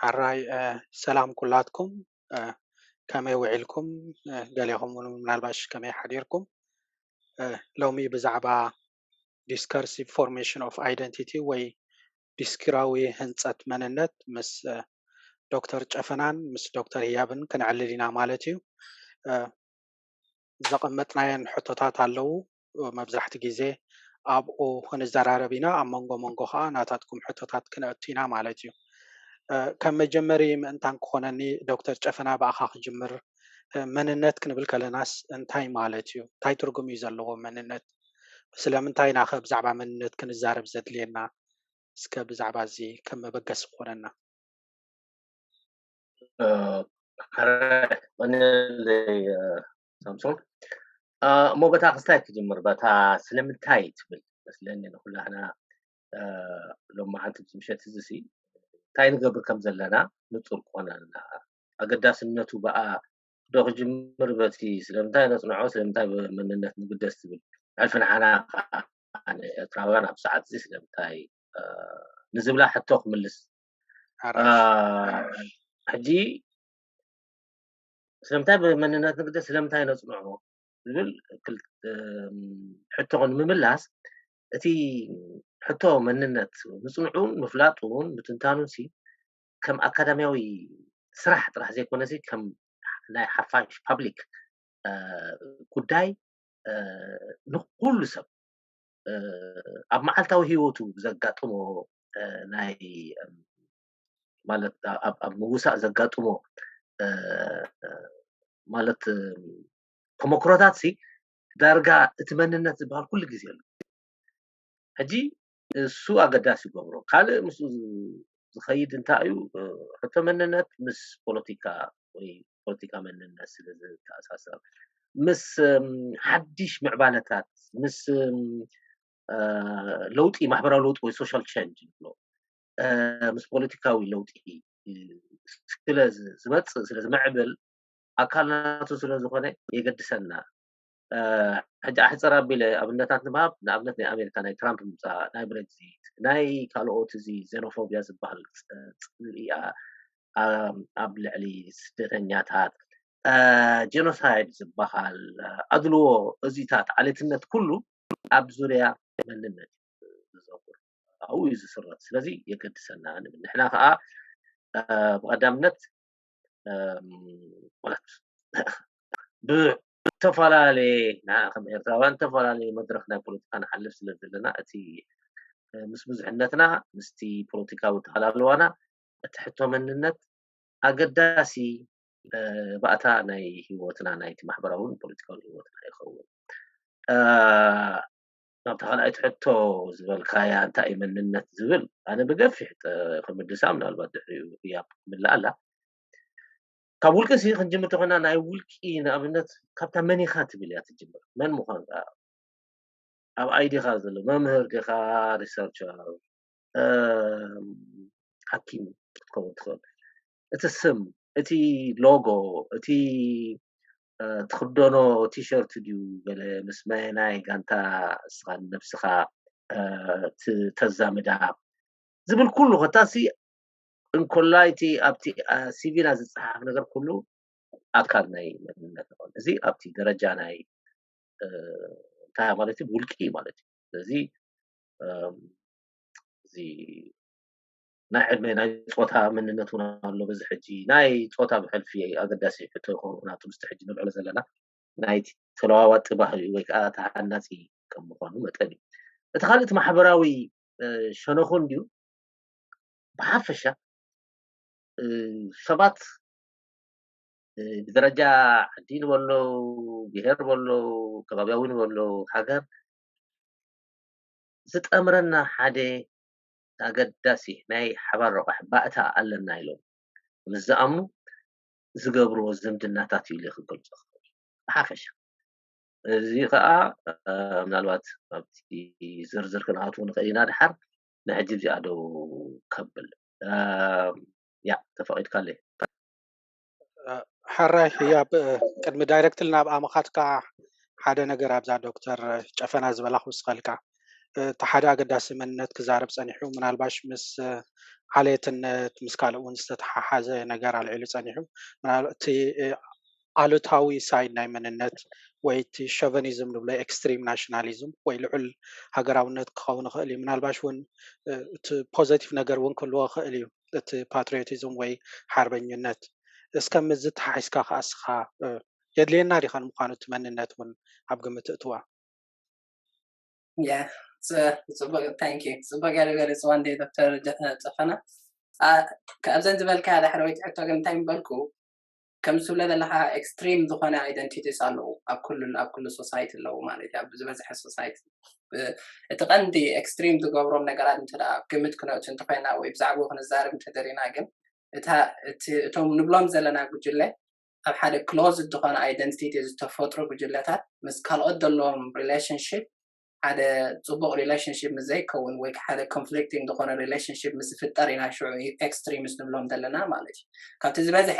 ሓራይ ሰላም ኩላትኩም ከመይ ውዒልኩም ገሊኹም እውን ምናልባሽ ከመይ ሓዲርኩም ሎሚ ብዛዕባ ዲስከርሲቭ ፎርሜሽን ኦፍ ኣይደንቲቲ ወይ ዲስክራዊ ህንፀት መንነት ምስ ዶክተር ጨፈናን ምስ ዶክተር ህያብን ክንዕልል ኢና ማለት እዩ ዘቐመጥናየን ሕቶታት ኣለዉ መብዛሕቲ ግዜ ኣብኡ ክንዘራረብ ኢና ኣብ መንጎ መንጎ ከዓ ናታትኩም ሕቶታት ክነእቱ ኢና ማለት እዩ ከም መጀመሪ ምእንታን ክኾነኒ ዶክተር ጨፈና ብኣኻ ክጅምር መንነት ክንብል ከለናስ እንታይ ማለት እዩ እንታይ ትርጉም እዩ ዘለዎ መንነት ስለምንታይ ኢና ኸ ብዛዕባ መንነት ክንዛረብ ዘድልየና እስከ ብዛዕባ እዚ ከም መበገሲ ክኾነና ሳምሶን ሞገታ ክስታይ ክጅምር በታ ስለምንታይ ትብል መስለኒ ንኩላህና ሎማ ሓንቲ ምሸት እዚ እንታይ ንገብር ከም ዘለና ንጹር ክኾነና ኣገዳስነቱ በኣ ዶ ክጅምር በቲ ስለምንታይ ነፅንዖ ስለምንታይ መንነት ንግደስ ትብል ኣልፈን ሓና ኤርትራውያን ኣብ ሰዓት እዚ ስለምንታይ ንዝብላ ሕቶ ክምልስ ሕጂ ስለምንታይ መንነት ንግደስ ስለምንታይ ነፅንዖ ዝብል ሕቶ ንምምላስ እቲ ሕቶ መንነት ምፅንዑን ምፍላጡን ምትንታኑን ከም ኣካዳሚያዊ ስራሕ ጥራሕ ዘይኮነሲ ከም ናይ ሓፋሽ ፓብሊክ ጉዳይ ንኩሉ ሰብ ኣብ መዓልታዊ ሂወቱ ዘጋጥሞ ናይ ማለት ኣብ ምውሳእ ዘጋጥሞ ማለት ተመክሮታት ዳርጋ እቲ መንነት ዝበሃል ኩሉ ግዜ ኣሎ ሕጂ እሱ ኣገዳሲ ይገብሮ ካልእ ምስ ዝኸይድ እንታይ እዩ ሕቶ መንነት ምስ ፖለቲካ ወይ ፖለቲካ መንነት ስለዝተኣሳሰር ምስ ሓድሽ ምዕባለታት ምስ ለውጢ ማሕበራዊ ለውጢ ወይ ሶሻል ቼንጅ ንብሎ ምስ ፖለቲካዊ ለውጢ ስለ ዝመፅእ ስለ ዝምዕብል ኣካልናቱ ስለ ዝኾነ የገድሰና ሕጂ ኣሕፅር ኣቢለ ኣብነታት ንምሃብ ንኣብነት ናይ ኣሜሪካ ናይ ትራምፕ ምምፃእ ናይ ብሬግዚት ናይ ካልኦት እዚ ዜኖፎብያ ዝበሃል ፅልኢ ኣብ ልዕሊ ስደተኛታት ጀኖሳይድ ዝበሃል ኣድልዎ እዚታት ዓሌትነት ኩሉ ኣብ ዙርያ መንነት ዝዘውር ኣብኡ እዩ ዝስረት ስለዚ የገድሰና ንብል ንሕና ከዓ ብቀዳምነት ማለት ብተፈላለየ ከም ኤርትራውያን ተፈላለየ መድረክ ናይ ፖለቲካ ንሓልፍ ስለ ዘለና እቲ ምስ ብዙሕነትና ምስቲ ፖለቲካዊ ተሃላልዋና እቲ ሕቶ መንነት ኣገዳሲ ባእታ ናይ ሂወትና ናይቲ ማሕበራውን ፖለቲካውን ሂወትና ይኸውን ናብ ተኻልኣይቲ ሕቶ ዝበልካያ እንታይ እዩ መንነት ዝብል ኣነ ብገፊሕ ክምድሳ ምናልባት ድሕሪኡ ህያብ ክምላእ ኣላ ካብ ውልቂ ክንጅምር ተኾይና ናይ ውልቂ ንኣብነት ካብታ መን ኢኻ ትብል እያ ትጅምር መን ምዃንካ ኣብ ኣይዲኻ ዘሎ መምህር ዲኻ ሪሰርቸር ሓኪም ክትከውን ትኽእል እቲ ስም እቲ ሎጎ እቲ ትኽደኖ ቲሸርት ድዩ ገለ ምስ ናይ ጋንታ እስኻ ነብስኻ ተዛምዳ ዝብል ኩሉ ከታሲ እንኮላይቲ ኣብቲ ሲቪና ዝፀሓፍ ነገር ኩሉ ኣካል ናይ መንነት ይኾን እዚ ኣብቲ ደረጃ ናይ እንታይ ማለት እዩ ውልቂ ማለት እዩ ስለዚ እዚ ናይ ዕድመ ናይ ፆታ መንነት እውን ኣሎ በዚ ሕጂ ናይ ፆታ ብሕልፊ ኣገዳሲ ሕቶ ይኸውን ናቱ ምስቲ ሕጂ ንልዕሎ ዘለና ናይ ተለዋዋጢ ባህሊ ወይ ከዓ ተሃናፂ ከም ምዃኑ መጠን እዩ እቲ ካልእ ማሕበራዊ ሸነኹን ድዩ ብሓፈሻ ሰባት ብደረጃ ዓዲ ንበሎ ብሄር ንበሎ ከባቢያዊ ንበሎ ሃገር ዝጠምረና ሓደ ኣገዳሲ ናይ ሓባር ረቑሕ ባእታ ኣለና ኢሎም ምስ ዝኣምኑ ዝገብርዎ ዝምድናታት እዩ ኢለ ክገልፆ ክኽእል ብሓፈሻ እዚ ከዓ ምናልባት ኣብቲ ዝርዝር ክንኣትው ንኽእል ኢና ድሓር ንሕጂ እዚኣ ዶ ከብል ያ ተፈቒድካለይ ሓራይ ህያብ ቅድሚ ዳይረክትል ናብ ኣመኻትካ ሓደ ነገር ኣብዛ ዶክተር ጨፈና ዝበላ ክውስኸልካ ተሓደ ኣገዳሲ መንነት ክዛረብ ፀኒሑ ምናልባሽ ምስ ዓልየትነት ምስ ካልእ እውን ዝተተሓሓዘ ነገር ኣልዒሉ ፀኒሑ እቲ ኣሉታዊ ሳይድ ናይ መንነት ወይ እቲ ሸቨኒዝም ንብሎ ኤክስትሪም ናሽናሊዝም ወይ ልዑል ሃገራውነት ክኸውን ይኽእል እዩ ምናልባሽ እውን እቲ ፖዘቲቭ ነገር እውን ክህልዎ ይኽእል እዩ እቲ ፓትሪዮቲዝም ወይ ሓርበኝነት እስከም እዚ ተሓሒዝካ ከዓ እስኻ የድልየና ዲኻ ንምዃኑ እቲ መንነት እውን ኣብ ግምት እትዋ Yeah, so thank you. ጽቡቅ ገለ ጽዋን ዴ ዶክተር ጸፈና ካብዘን ዝበልካ ድሕሪ ወይ ትሕቶ ግን እንታይ ምበልኩ ከም ዝብለ ዘለካ ኤክስትሪም ዝኾነ አይደንቲቲስ ኣለዉ ኣብ ኩሉ ሶሳይቲ ኣለዉ ማለት እዩ ኣብ ዝበዝሐ ሶሳይቲ እቲ ቀንዲ ኤክስትሪም ዝገብሮም ነገራት እንተ ደኣ ግምት ክነእቱ እንተኮይና ወይ ብዛዕባ ክንዛረብ እንተደሪና ግን እቶም ንብሎም ዘለና ጉጅለ ኣብ ሓደ ክሎዝ ዝኾነ አይደንቲቲ ዝተፈጥሩ ጉጅለታት ምስ ካልኦት ዘለዎም ሪሌሽንሽፕ ሓደ ጽቡቅ ሪሌሽንሽፕ ምስ ዘይከውን ወይ ሓደ ኮንፍሊክቲንግ ዝኾነ ሪሌሽንሽፕ ምስ ዝፍጠር ኢና ሽዑ ኤክስትሪሚስት ንብሎም ዘለና ማለት እዩ ካብቲ ዝበዝሐ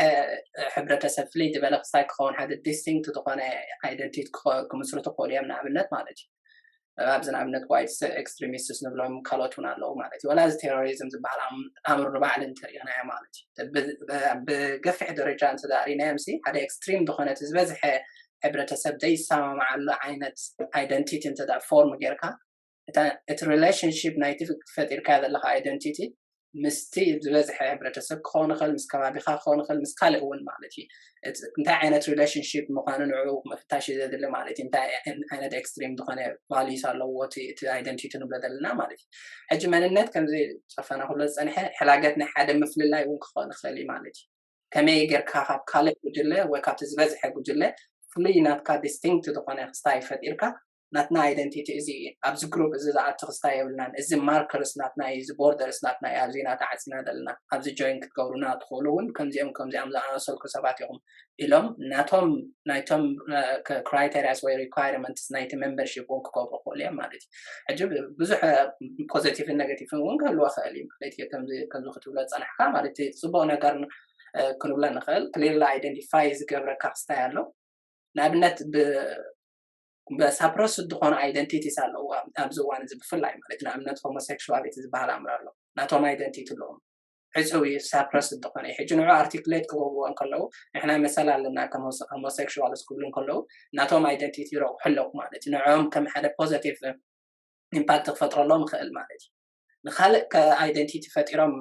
ሕብረተሰብ ፍልይ ዝበለ ክሳይ ክኸውን ሓደ ዲስቲንክት ዝኾነ አይደንቲቲ ክምስርቱ ክእሉ እዮም ንኣብነት ማለት እዩ ኣብዚ ንኣብነት ዋይት ኤክስትሪሚስትስ ንብሎም ካልኦት እውን ኣለዉ ማለት እዩ ወላ እዚ ቴሮሪዝም ዝበሃል ኣምር ንባዕሊ እንተሪእናዮ ማለት እዩ ብገፊሕ ደረጃ እንተዳሪናዮም ሲ ሓደ ኤክስትሪም ዝኾነ እቲ ዝበዝሐ ሕብረተሰብ ዘይሰማምዓሉ ዓይነት አይደንቲቲ እንተ ደኣ ፎርም ጌርካ እቲ ሪሌሽንሽፕ ናይቲ ፈጢርካ ዘለካ አይደንቲቲ ምስቲ ዝበዝሐ ሕብረተሰብ ክኸውን ይኽእል ምስ ከባቢኻ ክኸውን ይኽእል ምስ ካልእ እውን ማለት እዩ እንታይ ዓይነት ሪሌሽንሽፕ ምዃኑ ንዕኡ ምፍታሽ እዩ ዘድሊ ማለት እዩ እንታይ ዓይነት ኤክስትሪም ዝኾነ ቫልዩስ ኣለዎ እቲ አይደንቲቲ ንብሎ ዘለና ማለት እዩ ሕጂ መንነት ከምዚ ፀፈና ኩሎ ዝፀንሐ ሕላገት ናይ ሓደ ምፍልላይ እውን ክኸውን ይኽእል እዩ ማለት እዩ ከመይ ጌርካ ካብ ካልእ ጉጅለ ወይ ካብቲ ዝበዝሐ ጉጅለ ፍሉይ ናትካ ዲስቲንክት ዝኾነ ክስታይ ፈጢርካ ናትና አይደንቲቲ እዚ ኣብዚ ግሩፕ እዚ ዝኣቱ ክስታይ የብልናን እዚ ማርከርስ ናትና እዚ ቦርደርስ ናትና ኣብዚ ናተዓፅና ዘለና ኣብዚ ጆይን ክትገብሩና ትኽእሉ እውን ከምዚኦም ዝኣመሰልኩ ሰባት ኢኹም ኢሎም ናይቶም ክራይቴሪያስ ወይ ሪኳይርመንትስ ናይቲ ሜምበርሺፕ እውን ክገብሩ ክእሉ እዮም ማለት እዩ ሕጂ ብዙሕ ፖዘቲቭን ኔጋቲቭን እውን ክህልዎ ክእል እዩ ማለት እዩ ከምዚ ክትብሎ ፀናሕካ ማለት እዩ ፅቡቅ ነገር ክንብሎ ንኽእል ክሊርሊ አይደንቲፋይ ዝገብረካ ክስታይ ኣሎ ንኣብነት በሳፕረስ ዝኾነ አይደንቲቲስ ኣለዉ ኣብዚ እዋን እዚ ብፍላይ ማለት ንኣብነት ሆሞሴክሹዋሊቲ ዝበሃል ኣምር ኣሎ ናቶም አይደንቲቲ ኣለዎም ሕፅዊ ሳፕረስ ዝኾነ ሕጂ ንዑ ኣርቲክሌት ክገብርዎ እንከለዉ ንሕና መሰል ኣለና ከም ሆሞሴክሹዋልስ ክብሉ እንከለዉ ናቶም አይደንቲቲ ይረቑሑ ኣለዉ ማለት እዩ ንዕኦም ከም ሓደ ፖዘቲቭ ኢምፓክት ክፈጥረሎም ይኽእል ማለት እዩ ንካልእ ከአይደንቲቲ ፈጢሮም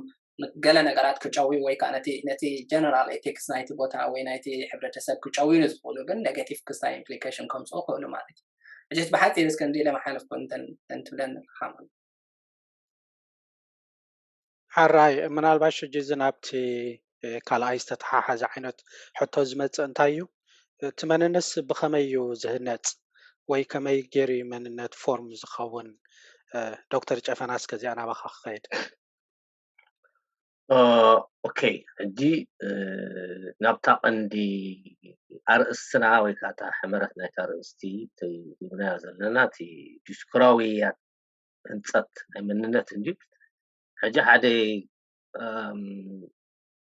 ገለ ነገራት ክጨዊ ወይ ከዓ ነቲ ጀነራል ኤቲክስ ናይቲ ቦታ ወይ ናይቲ ሕብረተሰብ ክጨውዩ ዝኽእሉ ግን ኔጋቲቭ ክስታይ ኢምፕሊኬሽን ከምፅኡ ክእሉ ማለት እዩ እጅት ብሓፂር እስከንዚ ለመሓለፍ እንትብለን ንርካማ ሓራይ ምናልባሽ ሕጂ እዚ ናብቲ ካልኣይ ዝተተሓሓዘ ዓይነት ሕቶ ዝመፅእ እንታይ እዩ እቲ መንነት ብኸመይ እዩ ዝህነፅ ወይ ከመይ ገይሩ መንነት ፎርም ዝኸውን ዶክተር ጨፈና እስከዚኣ ናባኻ ክኸይድ ኦኬይ ሕጂ ናብታ ቀንዲ ኣርእስትና ወይ ከዓ እታ ሕመረት ናይታ ኣርእስቲ ትብናዮ ዘለና እቲ ዲስኩራዊያት ህንፀት ናይ መንነት እንጂ ሕጂ ሓደ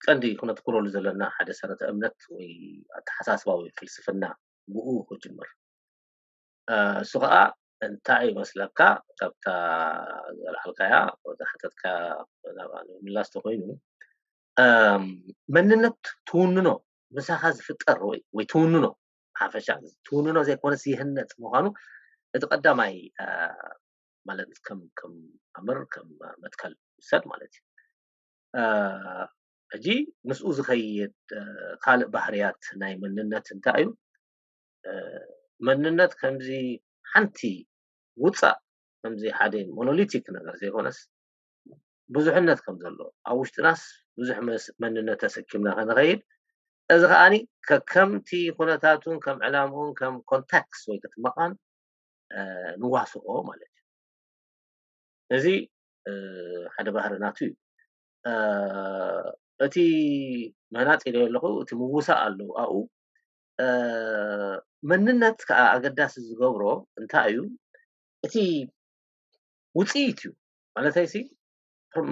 ቀንዲ ክነትኩረሉ ዘለና ሓደ ሰረተ እምነት ወይ ኣተሓሳስባ ወይ ፍልስፍና ብኡ ክጅምር እሱ ከዓ እንታይ ይመስለካ ካብታ ዘልዓልካያ ወዛሕተትካ ምላስ ተኮይኑ መንነት ትውንኖ ምሳኻ ዝፍጠር ወይ ትውንኖ ሓፈሻ ትውንኖ ዘይኮነስ ይህነፅ ምዃኑ እቲ ቀዳማይ ማለት ከም ኣምር ከም መትከል ይውሰድ ማለት እዩ ሕጂ ምስኡ ዝኸይድ ካልእ ባህርያት ናይ መንነት እንታይ እዩ መንነት ከምዚ ሓንቲ ውፃእ ከምዚ ሓደ ሞኖሊቲክ ነገር ዘይኮነስ ብዙሕነት ከም ዘሎ ኣብ ውሽጥናስ ብዙሕ መንነት ተሰኪምና ክንኸይድ እዚ ከዓኒ ከምቲ ኩነታቱን ከም ዕላምኡን ከም ኮንታክስ ወይ ክትመቃን ንዋስኦ ማለት እዩ እዚ ሓደ ባህርናቱ እዩ እቲ መናፅ ኢለ ኣለኹ እቲ ምውሳእ ኣለዉ ኣብኡ መንነት ከዓ ኣገዳሲ ዝገብሮ እንታይ እዩ እቲ ውፅኢት እዩ ማለተይ ሲ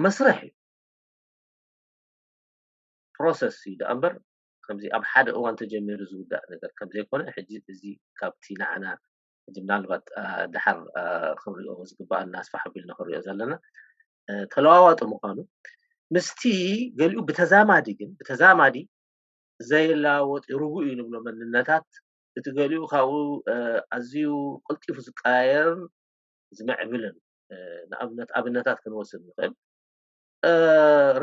መስርሕ እዩ ፕሮሰስ እዩ ዳ እምበር ከምዚ ኣብ ሓደ እዋን ተጀሚሩ ዝውዳእ ነገር ከም ዘይኮነ ሕጂ እዚ ካብቲ ንዓና ምናልባት ድሓር ክሪኦ ዝግባእ الناس فحبلنا ክሪኦ ዘለና ተለዋዋጢ ምዃኑ ምስቲ ገሊኡ ብተዛማዲ ዘይላወጥ ርጉእ እዩ ንብሎ መንነታት እቲ ገሊኡ ካብኡ ኣዝዩ ቅልጢፉ ዝቀያየርን ዝምዕብልን ኣብነታት ክንወስድ ንኽእል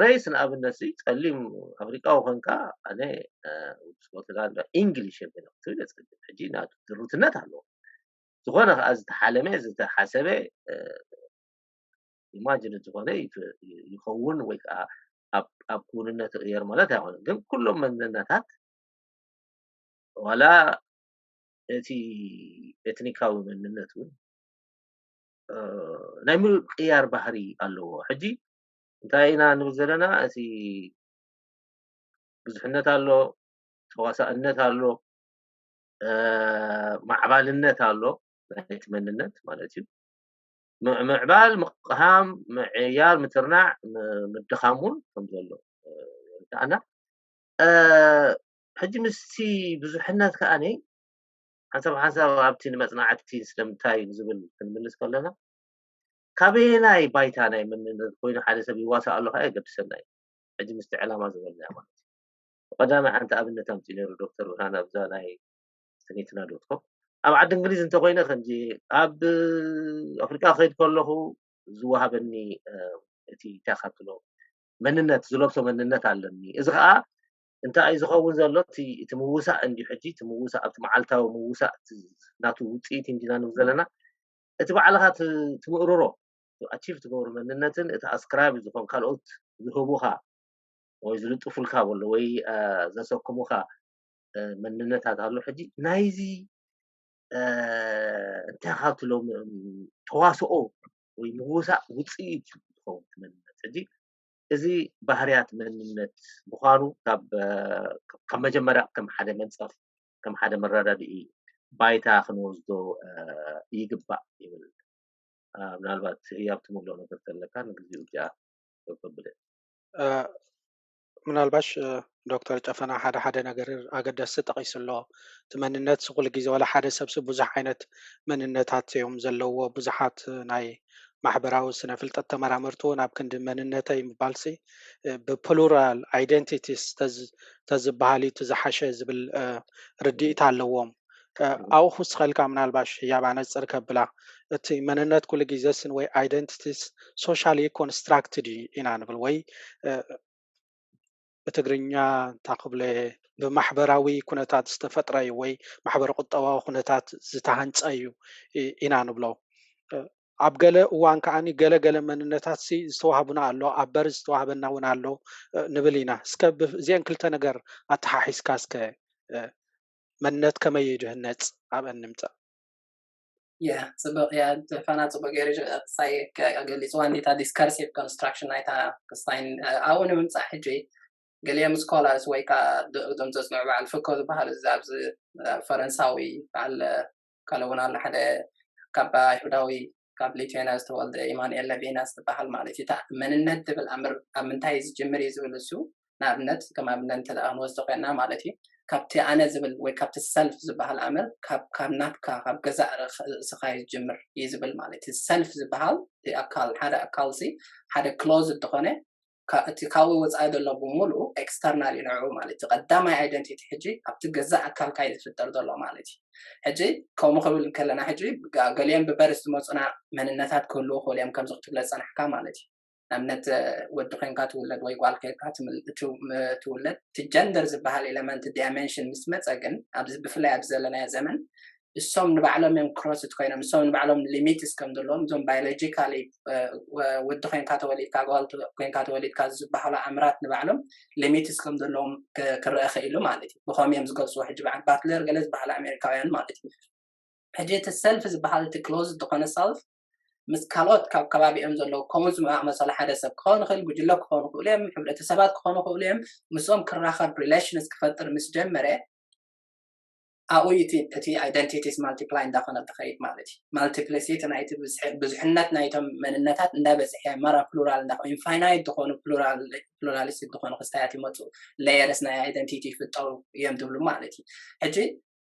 ሬስ ንኣብነት ፀሊም ኣፍሪቃዊ ኮንካ ኣነ ስኮትላንድ እንግሊሽ የብለ ሕጂ ናቱ ድርትነት ኣለዎ ዝኾነ ከዓ ዝተሓለመ ዝተሓሰበ ኢማጂን ዝኾነ ይኸውን ወይ ከዓ ኣብ ኩንነት እየር ማለት ኣይኮነን ግን ኩሎም መንነታት ዋላ እቲ ኤትኒካዊ መንነት እውን ናይ ምቅያር ባህሪ ኣለዎ ሕጂ እንታይ ኢና ንብል ዘለና እቲ ብዙሕነት ኣሎ ተዋሳእነት ኣሎ ማዕባልነት ኣሎ ናይቲ መንነት ማለት እዩ ምዕባል ምቕሃም ምዕያር ምትርናዕ ምድኻሙን ከም ዘሎ ኣና ሕጂ ምስቲ ብዙሕነት ከኣነ ሓንሳብ ኣብቲ ንመፅናዕቲ ስለምንታይ ዝብል ክንምልስ ከለና ካበየናይ ባይታ ናይ መንነት ኮይኑ ሓደ ሰብ ይዋሳእ ኣሎ ከዓ የገድሰና እዩ ሕጂ ምስቲ ዕላማ ዝበልና ማለት እዩ ቀዳማይ ሓንቲ ኣብነት ኣምፂ ነይሩ ዶክተር ብርሃን ኣብዛ ናይ ስኒትና ዶትኮም ኣብ ዓዲ እንግሊዝ እንተኮይነ ከምዚ ኣብ ኣፍሪካ ከይድ ከለኹ ዝወሃበኒ እቲ ተኻትሎ መንነት ዝለብሶ መንነት ኣለኒ እዚ ከዓ እንታይ ዝኸውን ዘሎ እቲ ምውሳእ እንዲ ሕጂ እቲ ምውሳእ ኣብቲ መዓልታዊ ምውሳእ ናቱ ውፅኢት እንዲና ንብል ዘለና እቲ ባዕልኻ ትምእርሮ ኣቺቭ ትገብሮ መንነትን እቲ ኣስክራይብ ዝኾን ካልኦት ዝህቡኻ ወይ ዝልጥፉልካ ወሎ ወይ ዘሰኩሙኻ መንነታት ኣሎ ሕጂ ናይዚ እንታይ ካብትሎም ተዋስኦ ወይ ምውሳእ ውፅኢት ዝኸውን መንነት ሕጂ እዚ ባህርያት መንነት ምዃኑ ካብ መጀመርያ ከም ሓደ መንፀፍ ከም ሓደ መረዳድኢ ባይታ ክንወስዶ ይግባእ ይብል ምናልባት ህያብ ትምሎ ነገር ተለካ ንግዚኡ ጃ ተቀብለ ምናልባሽ ዶክተር ጨፈና ሓደ ነገር ኣገዳሲ ጠቂሱ ኣሎ እቲ መንነት ኩሉ ግዜ ወላ ሓደ ሰብ ብዙሕ ዓይነት መንነታት እዮም ዘለዎ ብዙሓት ናይ ማሕበራዊ ስነ ፍልጠት ተመራመርቱ ናብ ክንዲ መንነተይ ምባልሲ ብፕሉራል አይደንቲቲስ ተዝበሃል እዩ ዝሓሸ ዝብል ርድኢት ኣለዎም ኣብኡ ክስኸልካ ምናልባሽ ህያብ ኣነፅር ከብላ እቲ መንነት ኩሉ ግዜ ስን ወይ አይደንቲቲስ ሶሻሊ ኮንስትራክትድ ኢና ንብል ወይ በትግርኛ ታክብለ ብማሕበራዊ ኩነታት ዝተፈጥረ እዩ ወይ ማሕበረ ቁጠባዊ ኩነታት ዝተሃንፀ እዩ ኢና ንብሎ ኣብ ገለ እዋን ከዓኒ ገለ መንነታት ዝተዋሃቡና ኣሎ ኣብ በር ዝተዋሃበና እውን ኣሎ ንብል ኢና እስከ እዚአን ክልተ ነገር ኣተሓሒዝካ እስከ መንነት ከመይ ድህነፅ ኣብ እንምፅእ ጽبق يا فانا ጽبق ገይሩ ሳይ ገሊጽዋ እንዴታ ዲስከርሲቭ ኮንስትራክሽን ናይታ ክስታይን ኣውን ምምፃ ሕጂ ገሊኦም ስኮላርስ ወይ ካ ዶም ዘጽንዑ በዓል ፍኮ ዝበሃል ኣብዚ ፈረንሳዊ በዓል ካለውን ኣለ ሓደ ካብ ይሁዳዊ ካብ ሊትዌና ዝተወልደ ኢማኑኤል ለቪናስ ዝበሃል ማለት እዩ መንነት ዝብል ኣምር ኣብ ምንታይ ዝጅምር እዩ ዝብል እሱ ንኣብነት ከም ኣብነት ተደኣን ወስዶ ኮይና ማለት እዩ ካብቲ ኣነ ዝብል ወይ ካብቲ ሰልፍ ዝበሃል ኣምር ካብ ናትካ ካብ ገዛእ ርእስኻ ዝጅምር እዩ ዝብል ማለት እዩ ሰልፍ ዝበሃል ኣካል ሓደ ኣካልሲ ሓደ ክሎዝ እንትኾነ እቲ ካብኡ ወፃኢ ዘሎ ብምሉእ ኤክስተርናል ይንዕኡ ማለት እዩ ቀዳማይ አይደንቲቲ ሕጂ ኣብቲ ገዛእ ኣካልካ ዝፍጠር ዘሎ ማለት እዩ ሕጂ ከምኡ ክብል ከለና ሕጂ ገሊኦም ብበርስ ዝመፁና መንነታት ክህልው ክእልዮም ከምዚ ክትብለ ፀናሕካ ማለት እዩ ንኣብነት ወዲ ኮንካ ትውለድ ወይ ጓል ኮንካ ትውለድ እቲ ጀንደር ዝበሃል ኤሌመንት ዳይሜንሽን ምስ መፀ ግን ብፍላይ ኣብ ዘለናዮ ዘመን እሶም ንባዕሎም እዮም ክሮስት ኮይኖም እሶም ንባዕሎም ሊሚትስ ከም ዘለዎም እዞም ባዮሎጂካሊ ወዲ ኮንካ ተወሊድካ ጓል ኮንካ ተወሊድካ ዝበሃሉ ኣምራት ንባዕሎም ሊሚትስ ከም ዘለዎም ክርአ ክኢሉ ማለት እዩ ብኸመይ እዮም ዝገልፅዎ ሕጂ በዓል ባትለር ገለ ዝበሃል ኣሜሪካውያን ማለት እዩ ሕጂ እቲ ሰልፍ ዝበሃል እቲ ክሎዝ ዝኾነ ሰልፍ ምስ ካልኦት ካብ ከባቢኦም ዘለዉ ከምኡ ዝመሰለ ሓደ ሰብ ክኾን ይኽእል ጉጅለ ክኾኑ ይኽእሉ እዮም ሕብረተሰባት ክኾኑ ይኽእሉ እዮም ምስኦም ክራኸብ ሪሌሽንስ ክፈጥር ምስ ጀመረ ኣብኡ እቲ አይደንቲቲስ ማልቲፕላይ እንዳኾነ ትኸይድ ማለት እዩ ማልቲፕሊሲቲ ናይቲ ብዙሕነት ናይቶም መንነታት እንዳበዝሐ መራ ፕሉራል እንዳኾኑ ኢንፋይናይት ዝኾኑ ፕሉራሊስቲክ ዝኾኑ ክስታያት ይመፁ ሌየርስ ናይ አይደንቲቲ ይፍጠሩ እዮም ትብሉ ማለት እዩ ሕጂ